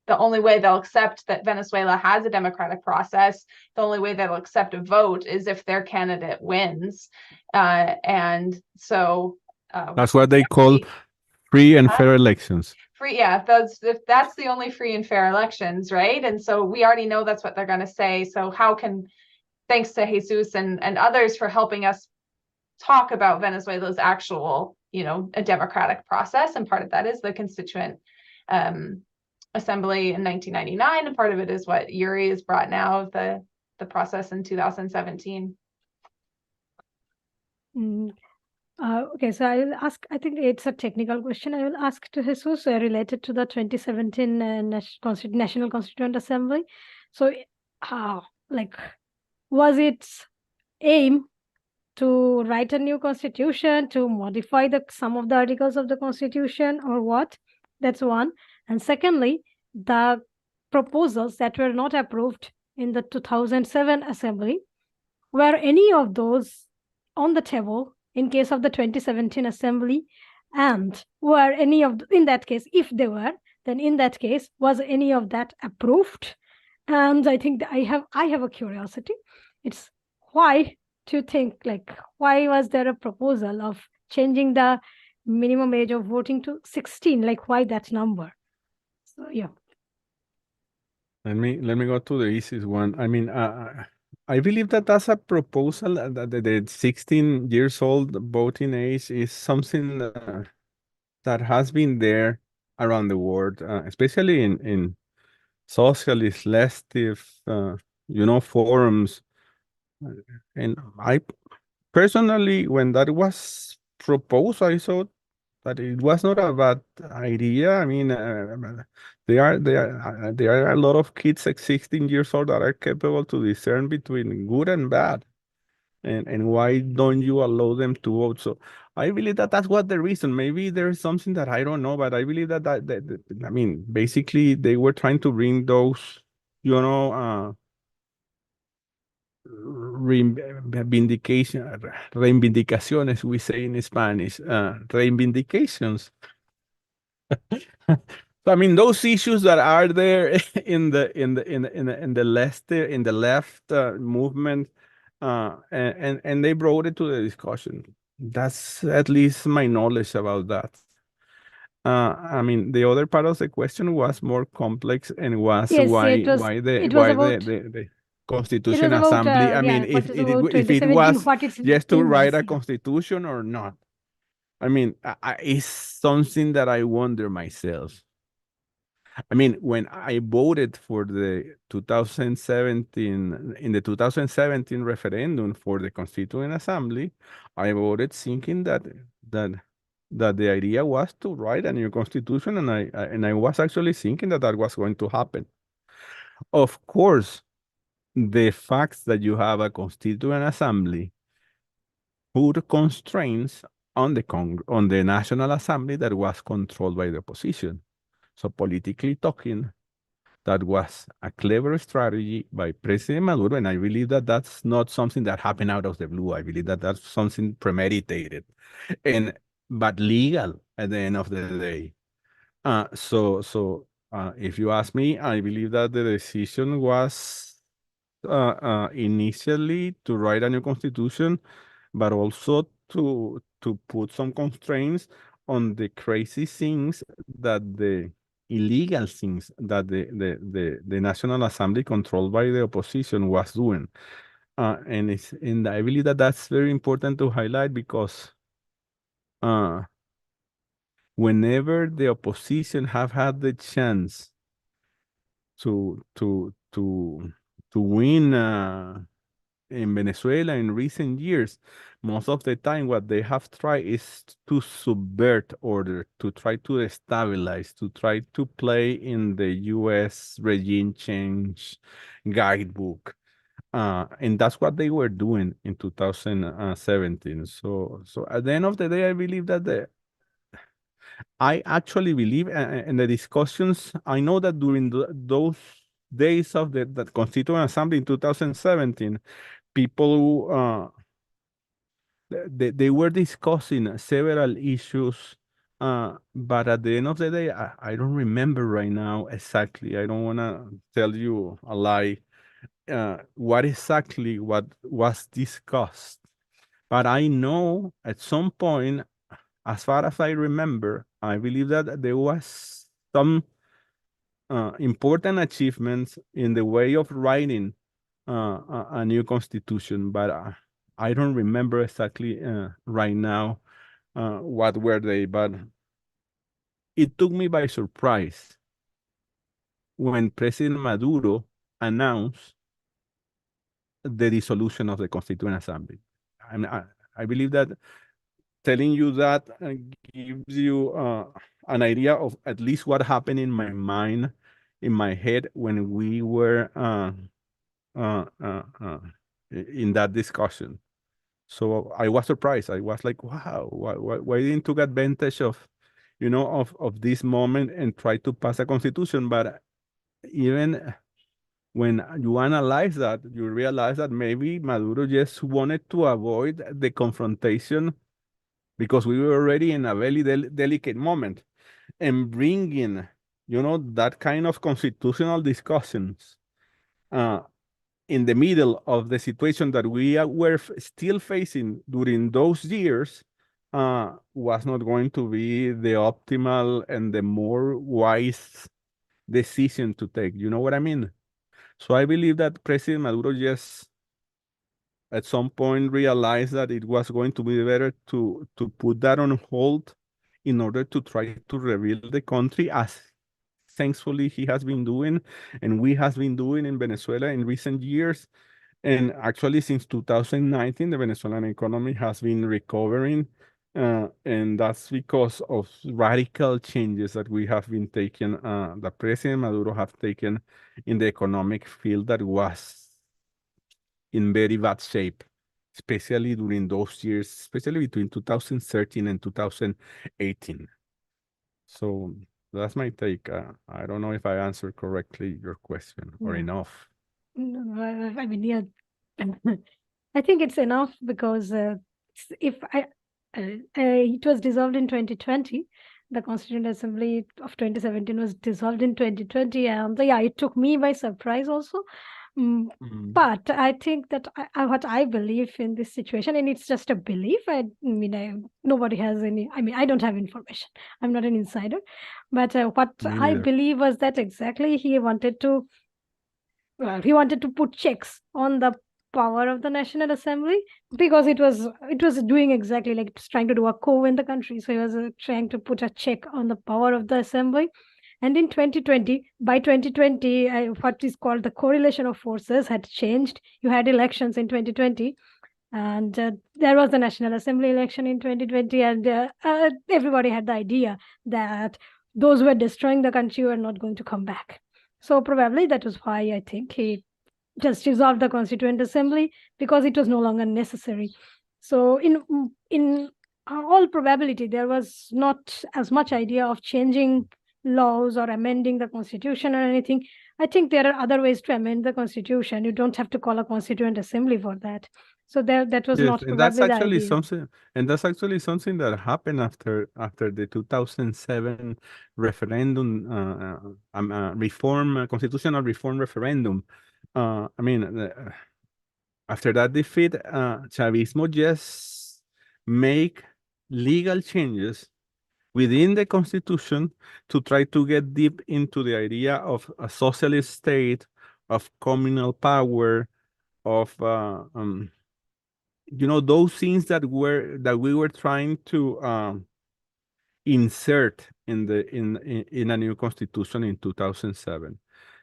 the only way they'll accept that Venezuela has a democratic process, the only way they'll accept a vote is if their candidate wins. And so that's what they call free and fair elections. That's the only free and fair elections, right? And so we already know that's what they're going to say. So how can, thanks to Jesus and others for helping us talk about Venezuela's actual, a democratic process. And part of that is the Constituent Assembly in 1999, and part of it is what Yuri has brought now, the process in 2017. Okay, so I will ask, I think it's a technical question. I will ask to Jesus related to the 2017 National Constituent Assembly. So was its aim to write a new constitution, to modify some of the articles of the constitution, or what? That's one. And secondly, the proposals that were not approved in the 2007 assembly, were any of those on the table in case of the 2017 assembly? And were any of, in that case, if they were, then in that case, was any of that approved? And I think that I have a curiosity. It's why do you think, why was there a proposal of changing the minimum age of voting to 16. Like, why that number? So yeah. Let me go to the easiest one. I mean, I believe that that's a proposal that the 16 years old voting age is something that has been there around the world, especially in socialist, leftist, forums. And I personally, when that was proposed, I thought that it was not a bad idea. I mean, there are a lot of kids at 16 years old that are capable to discern between good and bad. And why don't you allow them to vote? So I believe that that's what the reason. Maybe there's something that I don't know, but I believe that I mean, basically they were trying to bring those, reivindicaciones, we say in Spanish, reivindications. So I mean, those issues that are there in the left movement, and they brought it to the discussion. That's at least my knowledge about that. I mean, the other part of the question was more complex and was Yes, it was about the Constituent about Assembly. I mean, what is about if it 2017, was what its just to aim write was, a constitution or not. I mean, it's something that I wonder myself. I mean, when I voted for the 2017, in the 2017 referendum for the Constituent Assembly, I voted thinking that the idea was to write a new constitution, and I was actually thinking that that was going to happen. Of course, the fact that you have a Constituent Assembly put constraints on the National Assembly that was controlled by the opposition. So politically talking, that was a clever strategy by President Maduro, and I believe that that's not something that happened out of the blue. I believe that that's something premeditated, but legal at the end of the day. If you ask me, I believe that the decision was initially to write a new constitution, but also to put some constraints on the crazy things that the illegal things that the National Assembly controlled by the opposition was doing. And I believe that that's very important to highlight because whenever the opposition have had the chance to win in Venezuela in recent years, most of the time what they have tried is to subvert order, to try to destabilize, to try to play in the US regime change guidebook. And that's what they were doing in 2017. So at the end of the day, I believe that I actually believe in the discussions. I know that during those days of the Constituent Assembly in 2017, people they were discussing several issues, but at the end of the day, I don't remember right now exactly. I don't want to tell you a lie. What exactly what was discussed, but I know at some point, as far as I remember, I believe that there was some important achievements in the way of writing a new constitution, but I don't remember exactly right now what were they. But it took me by surprise when President Maduro announced the dissolution of the Constituent Assembly. I believe that telling you that gives you an idea of at least what happened in my mind, in my head, when we were in that discussion. So I was surprised. I was like, wow, why didn't took advantage of, of this moment and try to pass a constitution? But even when you analyze that, you realize that maybe Maduro just wanted to avoid the confrontation because we were already in a very delicate moment, and bringing, that kind of constitutional discussions in the middle of the situation that we were still facing during those years, was not going to be the optimal and the more wise decision to take. You know what I mean? So I believe that President Maduro just at some point realized that it was going to be better to put that on hold in order to try to rebuild the country, as thankfully he has been doing and we has been doing in Venezuela in recent years. And actually, since 2019, the Venezuelan economy has been recovering, and that's because of radical changes that we have been taking, that President Maduro have taken in the economic field that was in very bad shape, especially during those years, especially between 2013 and 2018. So that's my take. I don't know if I answered correctly your question or Yeah. enough. No, I mean, yeah, I think it's enough because if it was dissolved in 2020, the Constituent Assembly of 2017 was dissolved in 2020, and yeah, it took me by surprise also. But I think that what I believe in this situation, and it's just a belief. I mean, nobody has any. I mean, I don't have information. I'm not an insider, but what Me I neither. believe was that exactly he wanted to put checks on the power of the National Assembly because it was doing exactly like it's trying to do a coup in the country. So he was trying to put a check on the power of the assembly. And in 2020, by 2020, what is called the correlation of forces had changed. You had elections in 2020, and there was the National Assembly election in 2020, and everybody had the idea that those who were destroying the country were not going to come back. So probably that was why I think he just dissolved the Constituent Assembly, because it was no longer necessary. So in all probability, there was not as much idea of changing laws or amending the Constitution or anything. I think there are other ways to amend the Constitution. You don't have to call a Constituent Assembly for that. So that was Yes, not and that's probably the actually idea. something, that happened after the 2007 referendum, constitutional reform referendum. I mean, after that defeat, Chavismo just make legal changes within the constitution to try to get deep into the idea of a socialist state, of communal power, of those things that we were trying to insert in a new constitution in 2007.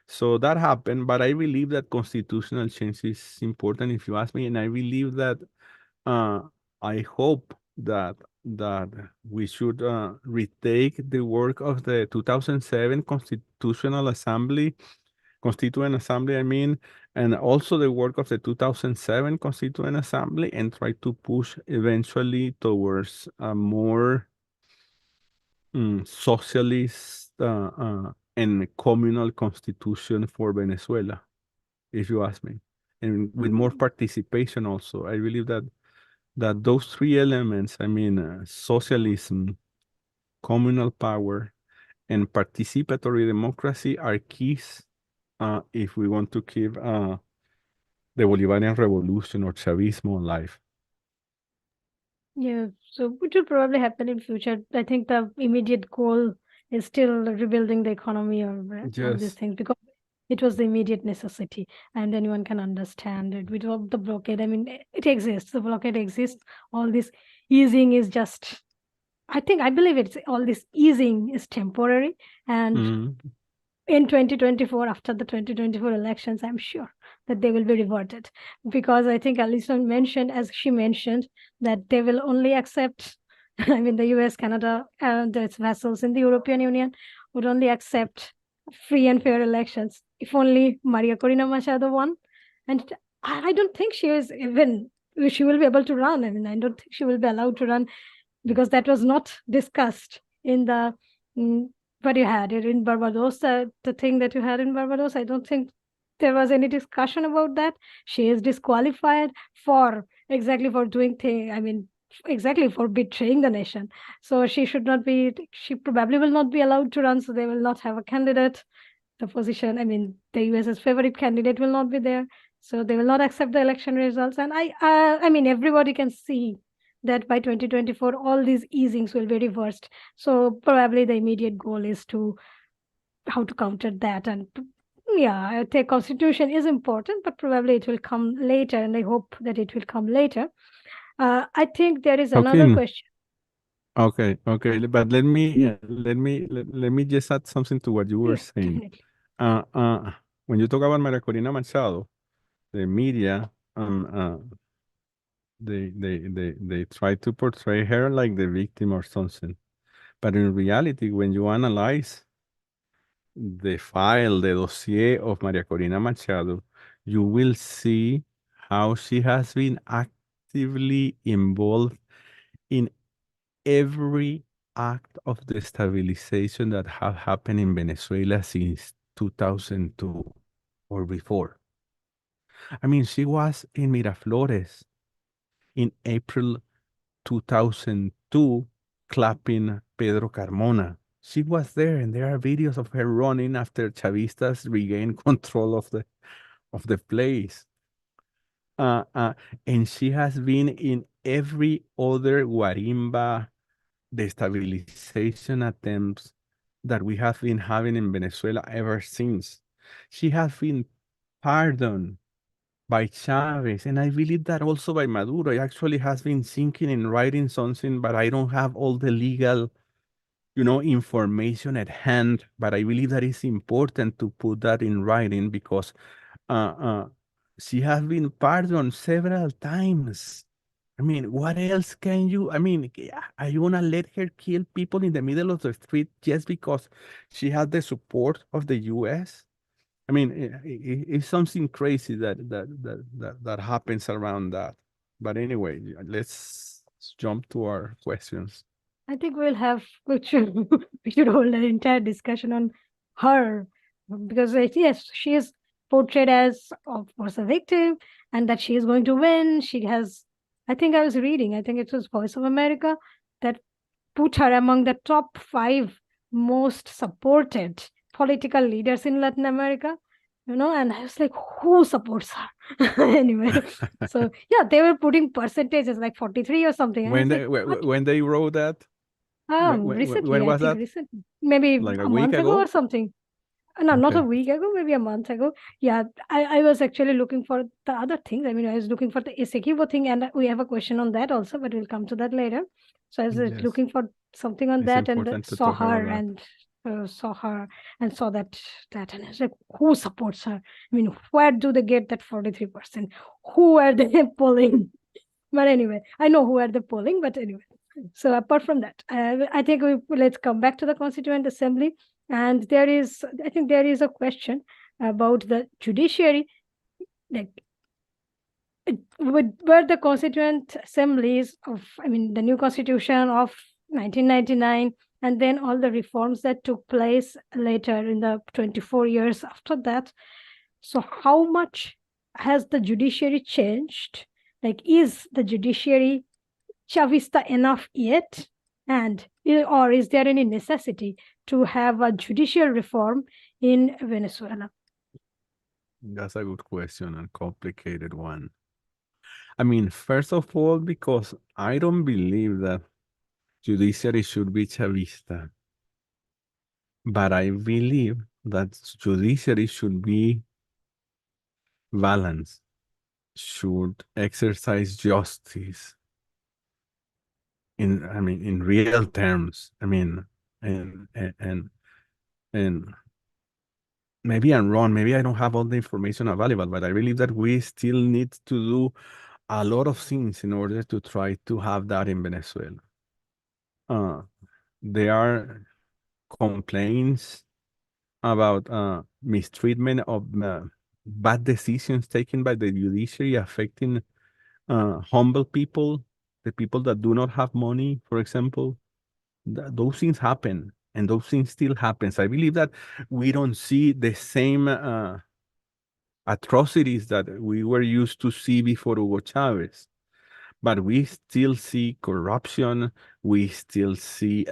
So that happened, but I believe that constitutional change is important, if you ask me, and I believe that I hope that we should retake the work of the 2007 Constituent Assembly, I mean, and also the work of the 2007 Constituent Assembly, and try to push eventually towards a more socialist and communal constitution for Venezuela, if you ask me, and with more participation also. I believe that those three elements, I mean, socialism, communal power, and participatory democracy are keys if we want to keep the Bolivarian revolution or Chavismo alive. Yeah, so which will probably happen in future. I think the immediate goal is still rebuilding the economy or all these Yes. things, because it was the immediate necessity, and anyone can understand it. Without the blockade, I mean, it exists. The blockade exists. All this easing is just, I believe it's all this easing is temporary, and in 2024, after the 2024 elections, I'm sure that they will be reverted, because I think Alison mentioned, as she mentioned, that they will only accept, I mean, the US, Canada, and its vassals in the European Union would only accept free and fair elections if only Maria Corina Machado won. And I don't think she will be able to run. I mean, I don't think she will be allowed to run, because that was not discussed in the what you had in Barbados. The thing that you had in Barbados, I don't think there was any discussion about that. She is disqualified for doing thing. I mean, exactly for betraying the nation. So she probably will not be allowed to run. So they will not have a candidate. The position, I mean, the US's favorite candidate will not be there. So they will not accept the election results. And I mean, everybody can see that by 2024, all these easings will be reversed. So probably the immediate goal is to how to counter that. And yeah, I think constitution is important, but probably it will come later, and I hope that it will come later. I think there is another Okay. question. Okay, but let me just add something to what you were Yes, saying. definitely. When you talk about Maria Corina Machado, the media, they try to portray her like the victim or something. But in reality, when you analyze the file, the dossier of Maria Corina Machado, you will see how she has been actively involved in every act of destabilization that have happened in Venezuela since 2002 or before. I mean, she was in Miraflores in April 2002 clapping Pedro Carmona. She was there, and there are videos of her running after Chavistas regained control of the place. And she has been in every other guarimba destabilization attempts that we have been having in Venezuela ever since. She has been pardoned by Chavez, and I believe that also by Maduro. I actually has been thinking and writing something, but I don't have all the legal, information at hand. But I believe that it's important to put that in writing because uh, uh, she has been pardoned several times. I mean, what else can you? I mean, are you gonna let her kill people in the middle of the street just because she had the support of the U.S.? I mean, it's something crazy that happens around that. But anyway, let's jump to our questions. I think we should hold an entire discussion on her, because yes, she is portrayed as, of course, a victim, and that she is going to win. She has, I think I was reading, I think it was Voice of America that put her among the top 5 most supported political leaders in Latin America. And I was like, who supports her? Anyway, so yeah, they were putting percentages like 43 or something. And I When was they like, what? when they wrote that, when Recently, I was think that? recently, maybe Like a a week month ago ago? or something. No, not a Okay. week ago, maybe a month ago. Yeah, I was actually looking for the other things. I mean, I was looking for the Essequibo thing, and we have a question on that also, but we'll come to that later. So I was Yes, looking for something on it's that, and important to saw talk about her that. and saw that, and I was like, who supports her? I mean, where do they get that 43%? Who are they polling? But anyway, I know who are the polling, but anyway. So apart from that, I think let's come back to the Constituent Assembly. And I think there is a question about the judiciary, like were the Constituent Assemblies of, I mean, the new Constitution of 1999, and then all the reforms that took place later in the 24 years after that. So how much has the judiciary changed? Like, is the judiciary Chavista enough yet? Or is there any necessity to have a judicial reform in Venezuela? That's a good question and complicated one. I mean, first of all, because I don't believe that judiciary should be Chavista, but I believe that judiciary should be balanced, should exercise justice in real terms. I mean, and maybe I'm wrong. Maybe I don't have all the information available, but I believe that we still need to do a lot of things in order to try to have that in Venezuela. There are complaints about mistreatment of bad decisions taken by the judiciary affecting humble people, the people that do not have money, for example. Those things happen, and those things still happens. I believe that we don't see the same atrocities that we were used to see before Hugo Chavez, but we still see corruption. We still see,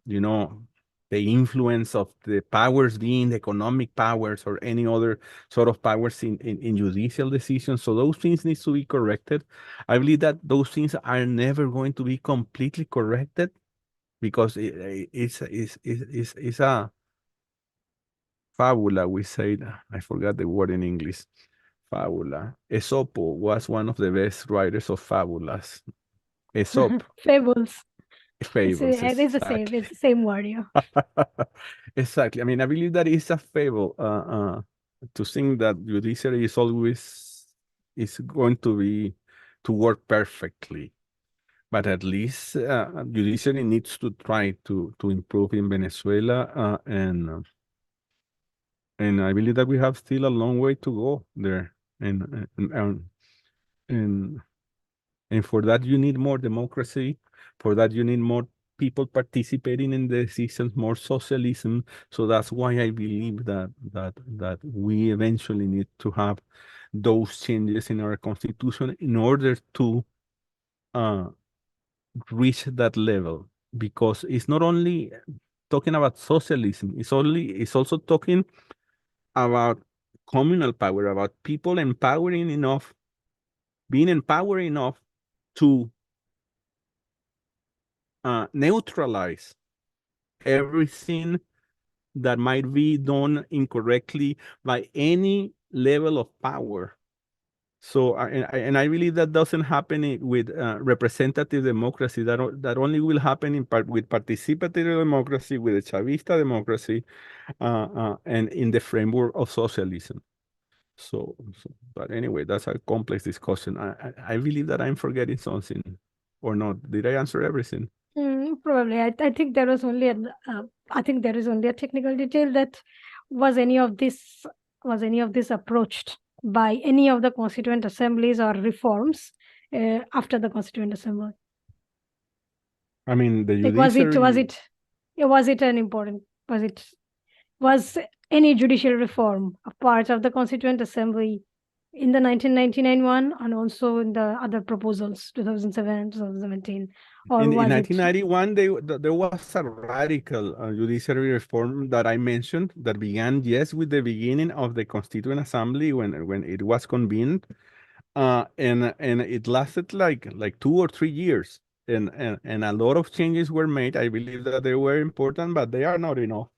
you know, the influence of the powers being the economic powers or any other sort of powers in judicial decisions. So those things need to be corrected. I believe that those things are never going to be completely corrected because it's a fabula. We say, I forgot the word in English. Fabula. Aesop was one of the best writers of fabulas. Aesop. Fables. Fables, It's the same. exactly. It's the same word, yeah. Exactly. I mean, I believe that is a fable to think that judiciary is always is going to work perfectly. But at least judiciary needs to try to improve in Venezuela, and I believe that we have still a long way to go there. And for that you need more democracy. For that you need more people participating in the decisions, more socialism. So that's why I believe that we eventually need to have those changes in our constitution in order to reach that level. Because it's not only talking about socialism, it's also talking about communal power, about people being empowered enough to neutralize everything that might be done incorrectly by any level of power. So, and I believe that doesn't happen with representative democracy. That only will happen with participatory democracy, with the Chavista democracy, and in the framework of socialism. So, but anyway, that's a complex discussion. I believe that I'm forgetting something, or not. Did I answer everything? Probably. I think there was only I think there is only a technical detail that was any of this approached by any of the constituent assemblies or reforms after the Constituent Assembly. I mean, the Like, judiciary. was any judicial reform a part of the Constituent Assembly in the 1999 one and also in the other proposals, 2007, 2017? Or In was 1991, there was a radical judiciary reform that I mentioned that began, yes, with the beginning of the Constituent Assembly when it was convened, and it lasted like 2 or 3 years, and a lot of changes were made. I believe that they were important, but they are not enough.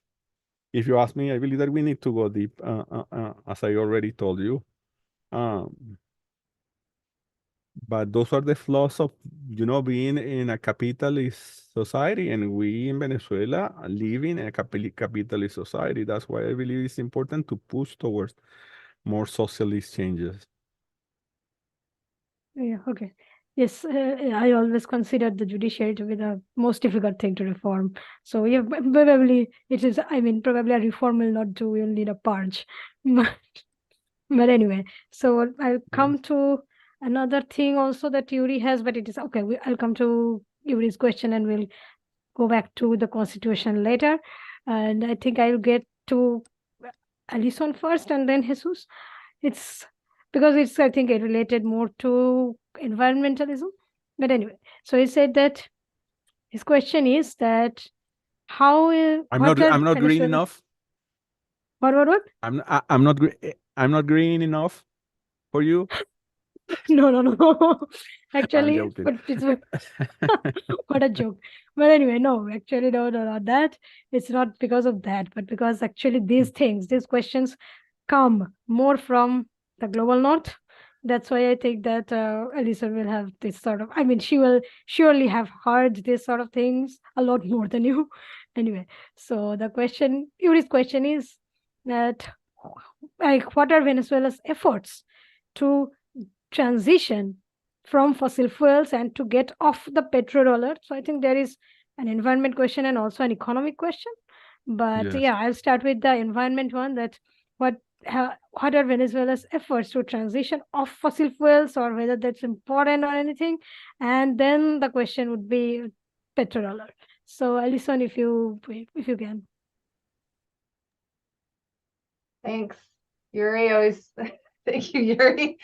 If you ask me, I believe that we need to go deep, as I already told you. But those are the flaws of, being in a capitalist society, and we in Venezuela are living in a capitalist society. That's why I believe it's important to push towards more socialist changes. Yeah, okay. Yes, I always considered the judiciary to be the most difficult thing to reform. So yeah, probably it is, probably a reform will not do, we'll need a purge. But anyway, so I'll come to another thing also that Yuri has, but it is okay. I'll come to Yuri's question and we'll go back to the Constitution later. And I think I'll get to Alison first and then Jesus. It's because it's, I think, related more to environmentalism. But anyway, so he said that his question is that how I'm not green enough. What? I'm not green enough for you. No. Actually, I'm joking. but it's what a joke. But anyway, no, actually, no, not that. It's not because of that, but because actually these questions come more from the global north. That's why I think that Alison will have this sort of, she will surely have heard this sort of things a lot more than you. Anyway, so Yuri's question is that, like, what are Venezuela's efforts to transition from fossil fuels and to get off the petrodollar? So I think there is an environment question and also an economic question. But Yes. yeah, I'll start with the environment one, that what are Venezuela's efforts to transition off fossil fuels, or whether that's important or anything. And then the question would be petrodollar. So Alison, if you can. Thanks, Yuri. Always thank you, Yuri.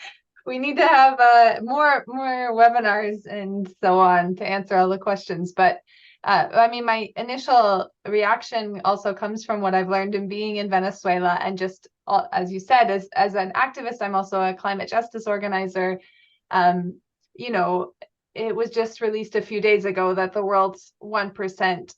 We need to have more webinars and so on to answer all the questions. But I mean, my initial reaction also comes from what I've learned in being in Venezuela, and just as you said, as an activist, I'm also a climate justice organizer. You know, it was just released a few days ago that the world's 1%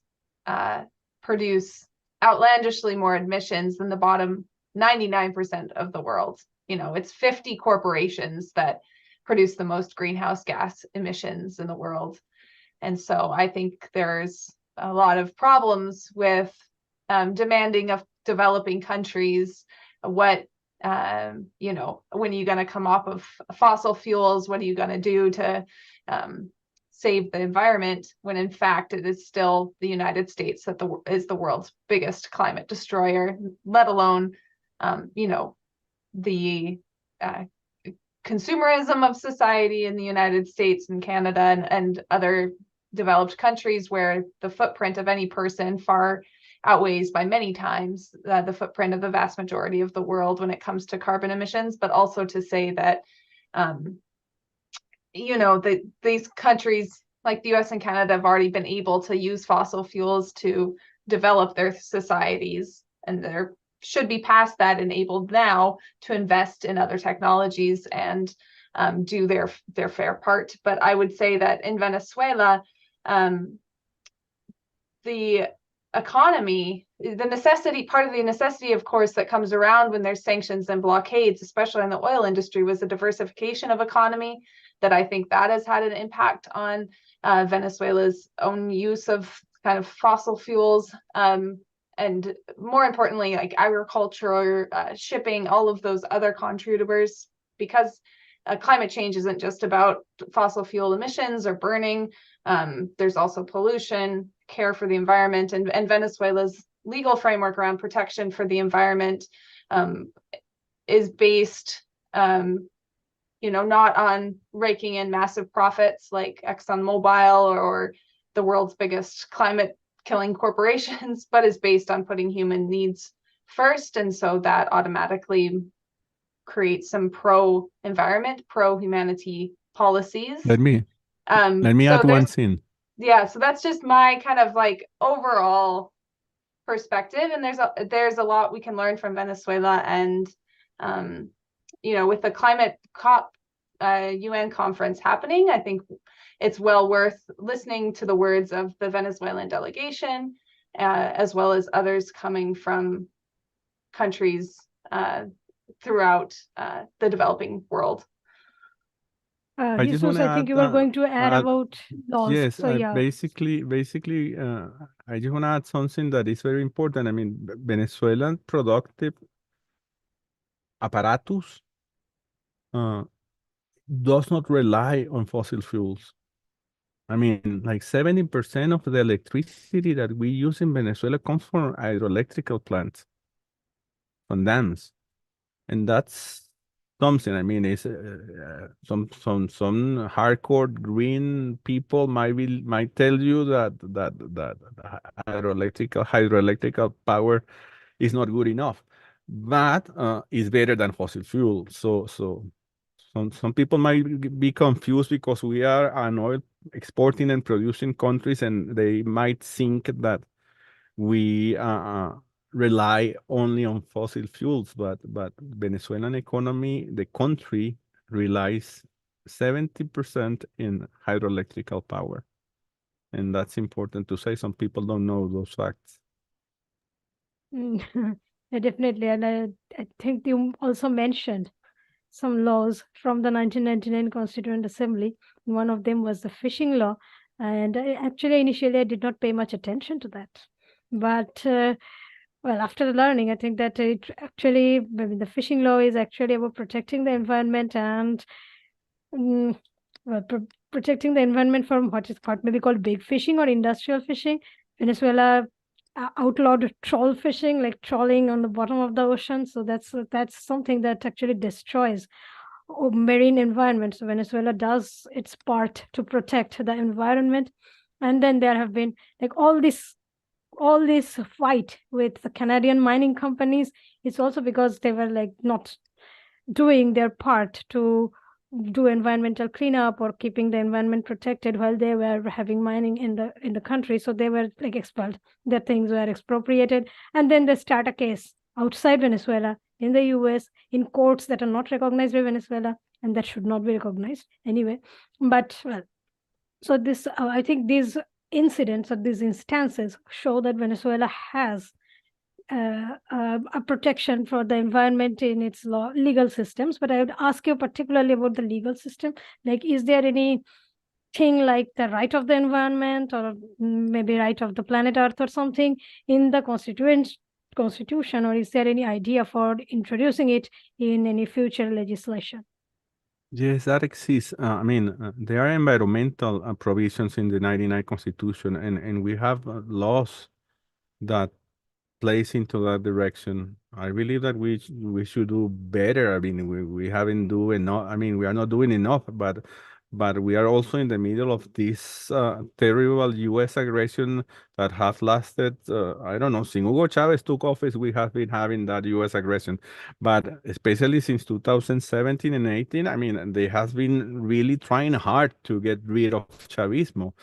produce outlandishly more emissions than the bottom 99% of the world. You know, it's 50 corporations that produce the most greenhouse gas emissions in the world. And so I think there's a lot of problems with demanding of developing countries what, you know, when are you going to come off of fossil fuels? What are you going to do to save the environment, when in fact it is still the United States that is the world's biggest climate destroyer, let alone, you know, the consumerism of society in the United States and Canada and other developed countries, where the footprint of any person far outweighs by many times the footprint of the vast majority of the world when it comes to carbon emissions. But also to say that, you know, these countries like the US and Canada have already been able to use fossil fuels to develop their societies, and they're should be past that, enabled now to invest in other technologies and do their fair part. But I would say that in Venezuela, the economy, part of the necessity, of course, that comes around when there's sanctions and blockades, especially in the oil industry, was the diversification of economy. That I think that has had an impact on Venezuela's own use of kind of fossil fuels. And more importantly, like agriculture, shipping, all of those other contributors, because climate change isn't just about fossil fuel emissions or burning. There's also pollution, care for the environment, and Venezuela's legal framework around protection for the environment is based, you know, not on raking in massive profits like ExxonMobil or the world's biggest climate killing corporations, but is based on putting human needs first. And so that automatically creates some pro-environment, pro-humanity policies. Let me add one thing. Yeah, so that's just my kind of like overall perspective. And there's a lot we can learn from Venezuela. And you know, with the climate COP UN conference happening, I think it's well worth listening to the words of the Venezuelan delegation, as well as others coming from countries throughout the developing world. Jesus, I think you were going to add about laws. Yes, so yeah. basically, I just want to add something that is very important. I mean, Venezuelan productive apparatus does not rely on fossil fuels. I mean, like 70% of the electricity that we use in Venezuela comes from hydroelectrical plants, from dams, and that's something. I mean, it's some hardcore green people might tell you that hydroelectrical power is not good enough, but it's better than fossil fuel. So some people might be confused because we are an oil exporting and producing countries, and they might think that we rely only on fossil fuels, but Venezuelan economy, the country relies 70% in hydroelectrical power. And that's important to say. Some people don't know those facts. Yeah, definitely. And I think you also mentioned some laws from the 1999 Constituent Assembly. One of them was the fishing law. And actually, initially, I did not pay much attention to that. But, well, after learning, I think that it actually, I mean, the fishing law is actually about protecting the environment and protecting the environment from what is maybe called big fishing or industrial fishing. Venezuela outlawed trawl fishing, like trawling on the bottom of the ocean. So that's something that actually destroys marine environment. So Venezuela does its part to protect the environment. And then there have been like all this fight with the Canadian mining companies. It's also because they were like not doing their part to do environmental cleanup or keeping the environment protected while they were having mining in the country. So they were like expelled. Their things were expropriated, and then they start a case outside Venezuela, in the US, in courts that are not recognized by Venezuela and that should not be recognized anyway. But well, so this I think these incidents or these instances show that Venezuela has a protection for the environment in its legal systems. But I would ask you particularly about the legal system. Like, is there any thing like the right of the environment or maybe right of the planet Earth or something in the constitution, or is there any idea for introducing it in any future legislation? Yes, that exists. I mean, there are environmental provisions in the 99 Constitution, and we have laws that plays into that direction. I believe that we should do better. I mean, we haven't do enough. I mean, we are not doing enough, but we are also in the middle of this terrible U.S. aggression that has lasted. I don't know, since Hugo Chavez took office, we have been having that U.S. aggression, but especially since 2017 and 18. I mean, they has been really trying hard to get rid of Chavismo.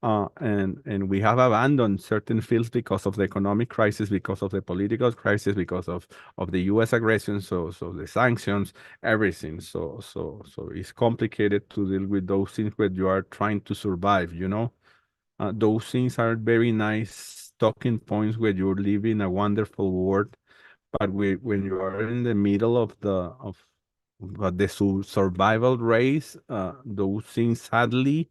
And we have abandoned certain fields because of the economic crisis, because of the political crisis, because of the U.S. aggression. So the sanctions, everything. So it's complicated to deal with those things when you are trying to survive. Those things are very nice talking points when you live in a wonderful world, but when you are in the middle of the survival race, those things sadly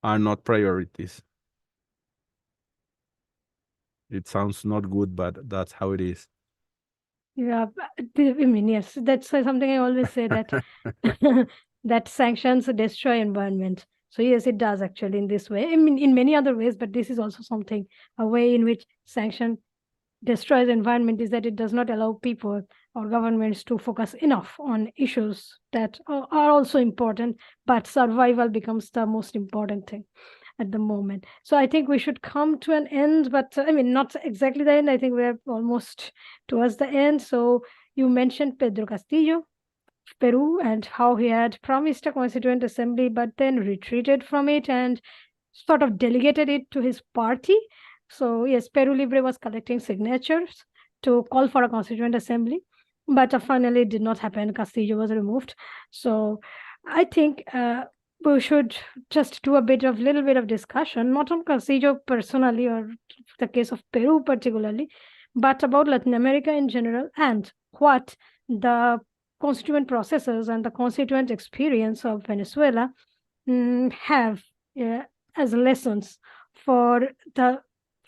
are not priorities. It sounds not good, but that's how it is. Yeah, I mean, yes, that's something I always say that that sanctions destroy environment. So yes, it does actually in this way. I mean, in many other ways, but this is also something, a way in which sanction destroys environment is that it does not allow people or governments to focus enough on issues that are also important, but survival becomes the most important thing at the moment. So I think we should come to an end, but I mean, not exactly the end. I think we're almost towards the end. So you mentioned Pedro Castillo, Peru, and how he had promised a Constituent Assembly, but then retreated from it and sort of delegated it to his party. So yes, Peru Libre was collecting signatures to call for a Constituent Assembly, but finally it did not happen. Castillo was removed. So I think we should just do a little bit of discussion, not on Castillo personally or the case of Peru particularly, but about Latin America in general and what the constituent processes and the constituent experience of Venezuela have as lessons for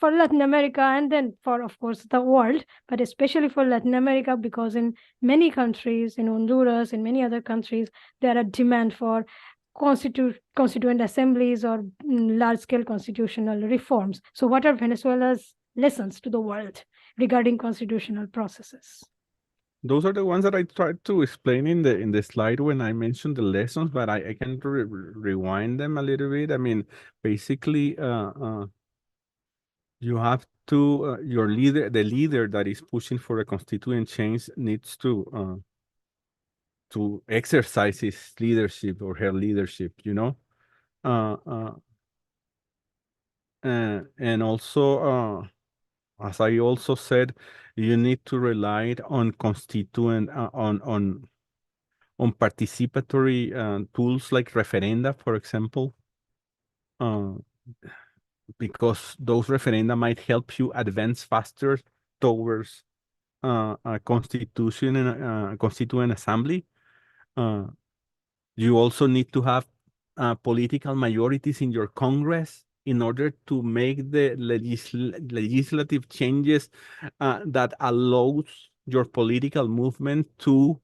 Latin America and then for, of course, the world, but especially for Latin America, because in many countries, in Honduras, in many other countries, there are demand for constituent assemblies or large-scale constitutional reforms. So what are Venezuela's lessons to the world regarding constitutional processes? Those are the ones that I tried to explain in the slide when I mentioned the lessons, but I can rewind them a little bit. I mean, basically, you have to the leader that is pushing for a constituent change needs to exercise his leadership or her leadership, and also, as I also said, you need to rely on constituent on participatory tools like referenda, for example, because those referenda might help you advance faster towards a constitution and a constituent assembly. You also need to have political majorities in your Congress in order to make the legislative changes that allows your political movement to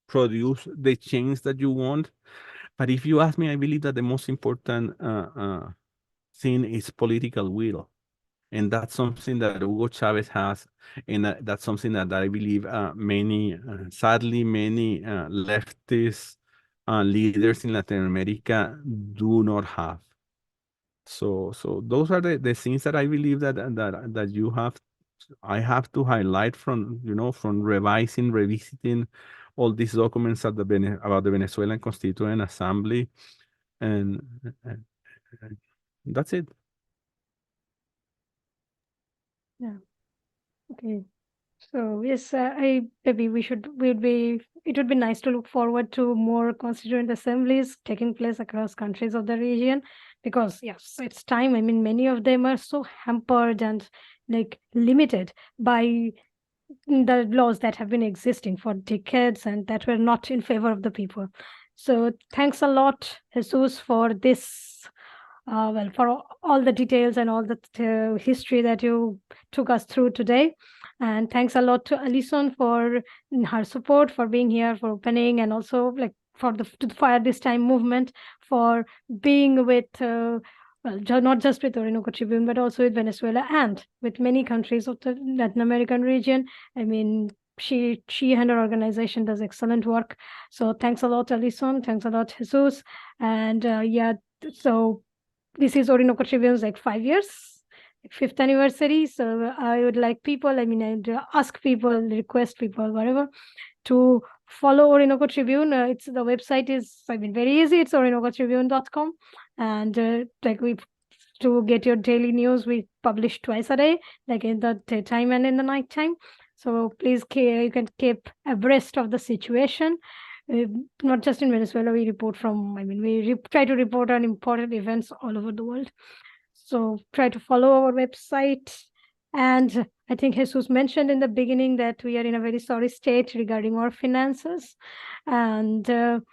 produce the change that you want. But if you ask me, I believe that the most important thing is political will. And that's something that Hugo Chavez has, and that's something that I believe sadly, many leftist leaders in Latin America do not have. So those are the things that I believe that I have to highlight from, from revisiting all these documents at about the Venezuelan Constituent Assembly, and that's it. Yeah. Okay. So yes, maybe it would be nice to look forward to more constituent assemblies taking place across countries of the region, because yes, it's time. I mean, many of them are so hampered and like limited by the laws that have been existing for decades and that were not in favor of the people. So thanks a lot, Jesus, for this. For all the details and all the history that you took us through today. And thanks a lot to Alison for her support, for being here, for opening, and also like for the Fire This Time movement, for being with, not just with Orinoco Tribune, but also with Venezuela and with many countries of the Latin American region. I mean, she and her organization does excellent work. So thanks a lot, Alison. Thanks a lot, Jesus. And so this is Orinoco Tribune's like 5 years, 5th anniversary. So I would like people, I'd ask people, request people, whatever, to follow Orinoco Tribune. The website is, very easy. It's orinocotribune.com. And to get your daily news, we publish twice a day, like in the daytime and in the nighttime. So please, you can keep abreast of the situation. Not just in Venezuela, we report from, we try to report on important events all over the world. So try to follow our website. And I think Jesus mentioned in the beginning that we are in a very sorry state regarding our finances. And in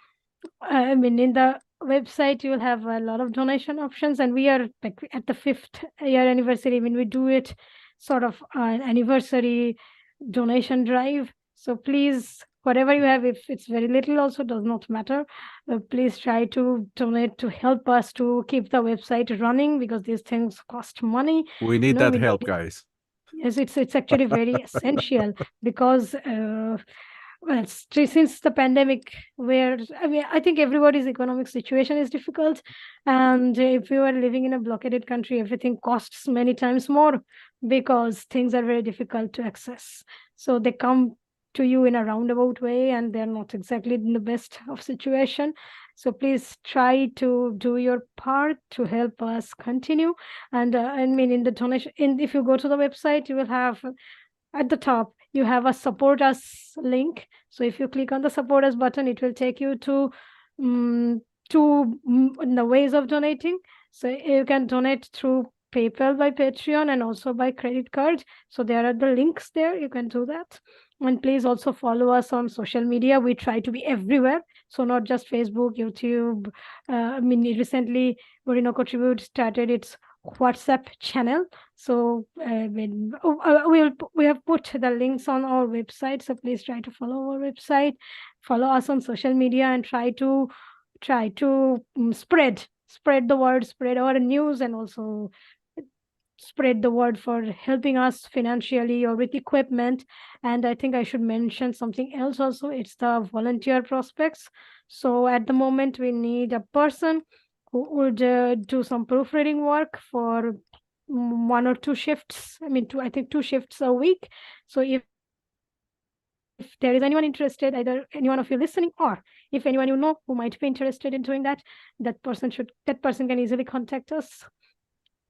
the website, you will have a lot of donation options. And we are at the 5th year anniversary. We do it sort of an anniversary donation drive. So please, whatever you have, if it's very little also does not matter, please try to donate to help us to keep the website running, because these things cost money. We need that help, guys. Yes, it's actually very essential, because since the pandemic, where I think everybody's economic situation is difficult, and if you are living in a blockaded country, everything costs many times more because things are very difficult to access. So they come to you in a roundabout way, and they're not exactly in the best of situation. So please try to do your part to help us continue. And in the donation, if you go to the website, you will have at the top, you have a support us link. So if you click on the support us button, it will take you to the ways of donating. So you can donate through PayPal, by Patreon, and also by credit card. So there are the links there. You can do that. And please also follow us on social media. We try to be everywhere. So not just Facebook, YouTube. Recently, Orinoco Tribune started its WhatsApp channel. So we have put the links on our website. So please try to follow our website, follow us on social media, and try to spread the word, spread our news, and also spread the word for helping us financially or with equipment. And I think I should mention something else also. It's the volunteer prospects. So at the moment, we need a person who would do some proofreading work for 1 or 2 shifts. I think 2 shifts a week. So if there is anyone interested, either anyone of you listening, or if anyone you know who might be interested in doing that, that person can easily contact us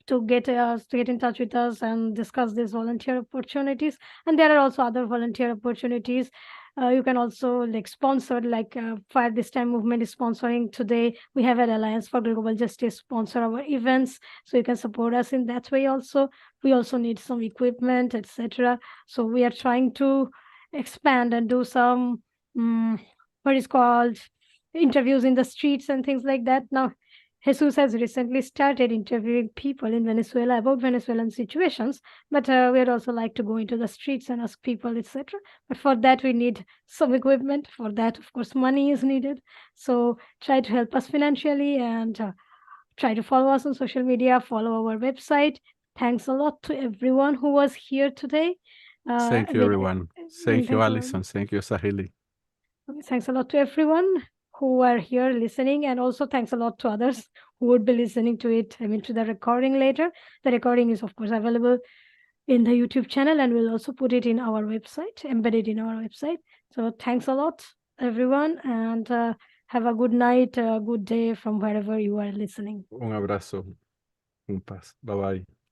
to get in touch with us and discuss these volunteer opportunities. And there are also other volunteer opportunities. You can also sponsor, Fire This Time movement is sponsoring today. We have an Alliance for Global Justice sponsor our events, so you can support us in that way also. We also need some equipment, etc. So we are trying to expand and do some what is called interviews in the streets and things like that. Now, Jesus has recently started interviewing people in Venezuela about Venezuelan situations, but we'd also like to go into the streets and ask people, etc. But for that, we need some equipment. For that, of course, money is needed. So try to help us financially, and try to follow us on social media, follow our website. Thanks a lot to everyone who was here today. Thank you, everyone. Thank you, Alison. Thank you, Sahili. Thanks a lot to everyone who are here listening, and also thanks a lot to others who would be listening to it, to the recording later. The recording is, of course, available in the YouTube channel, and we'll also put it in our website, embedded in our website. So thanks a lot. everyone, and have a good night, a good day from wherever you are listening. Un abrazo. Un paz. Bye bye.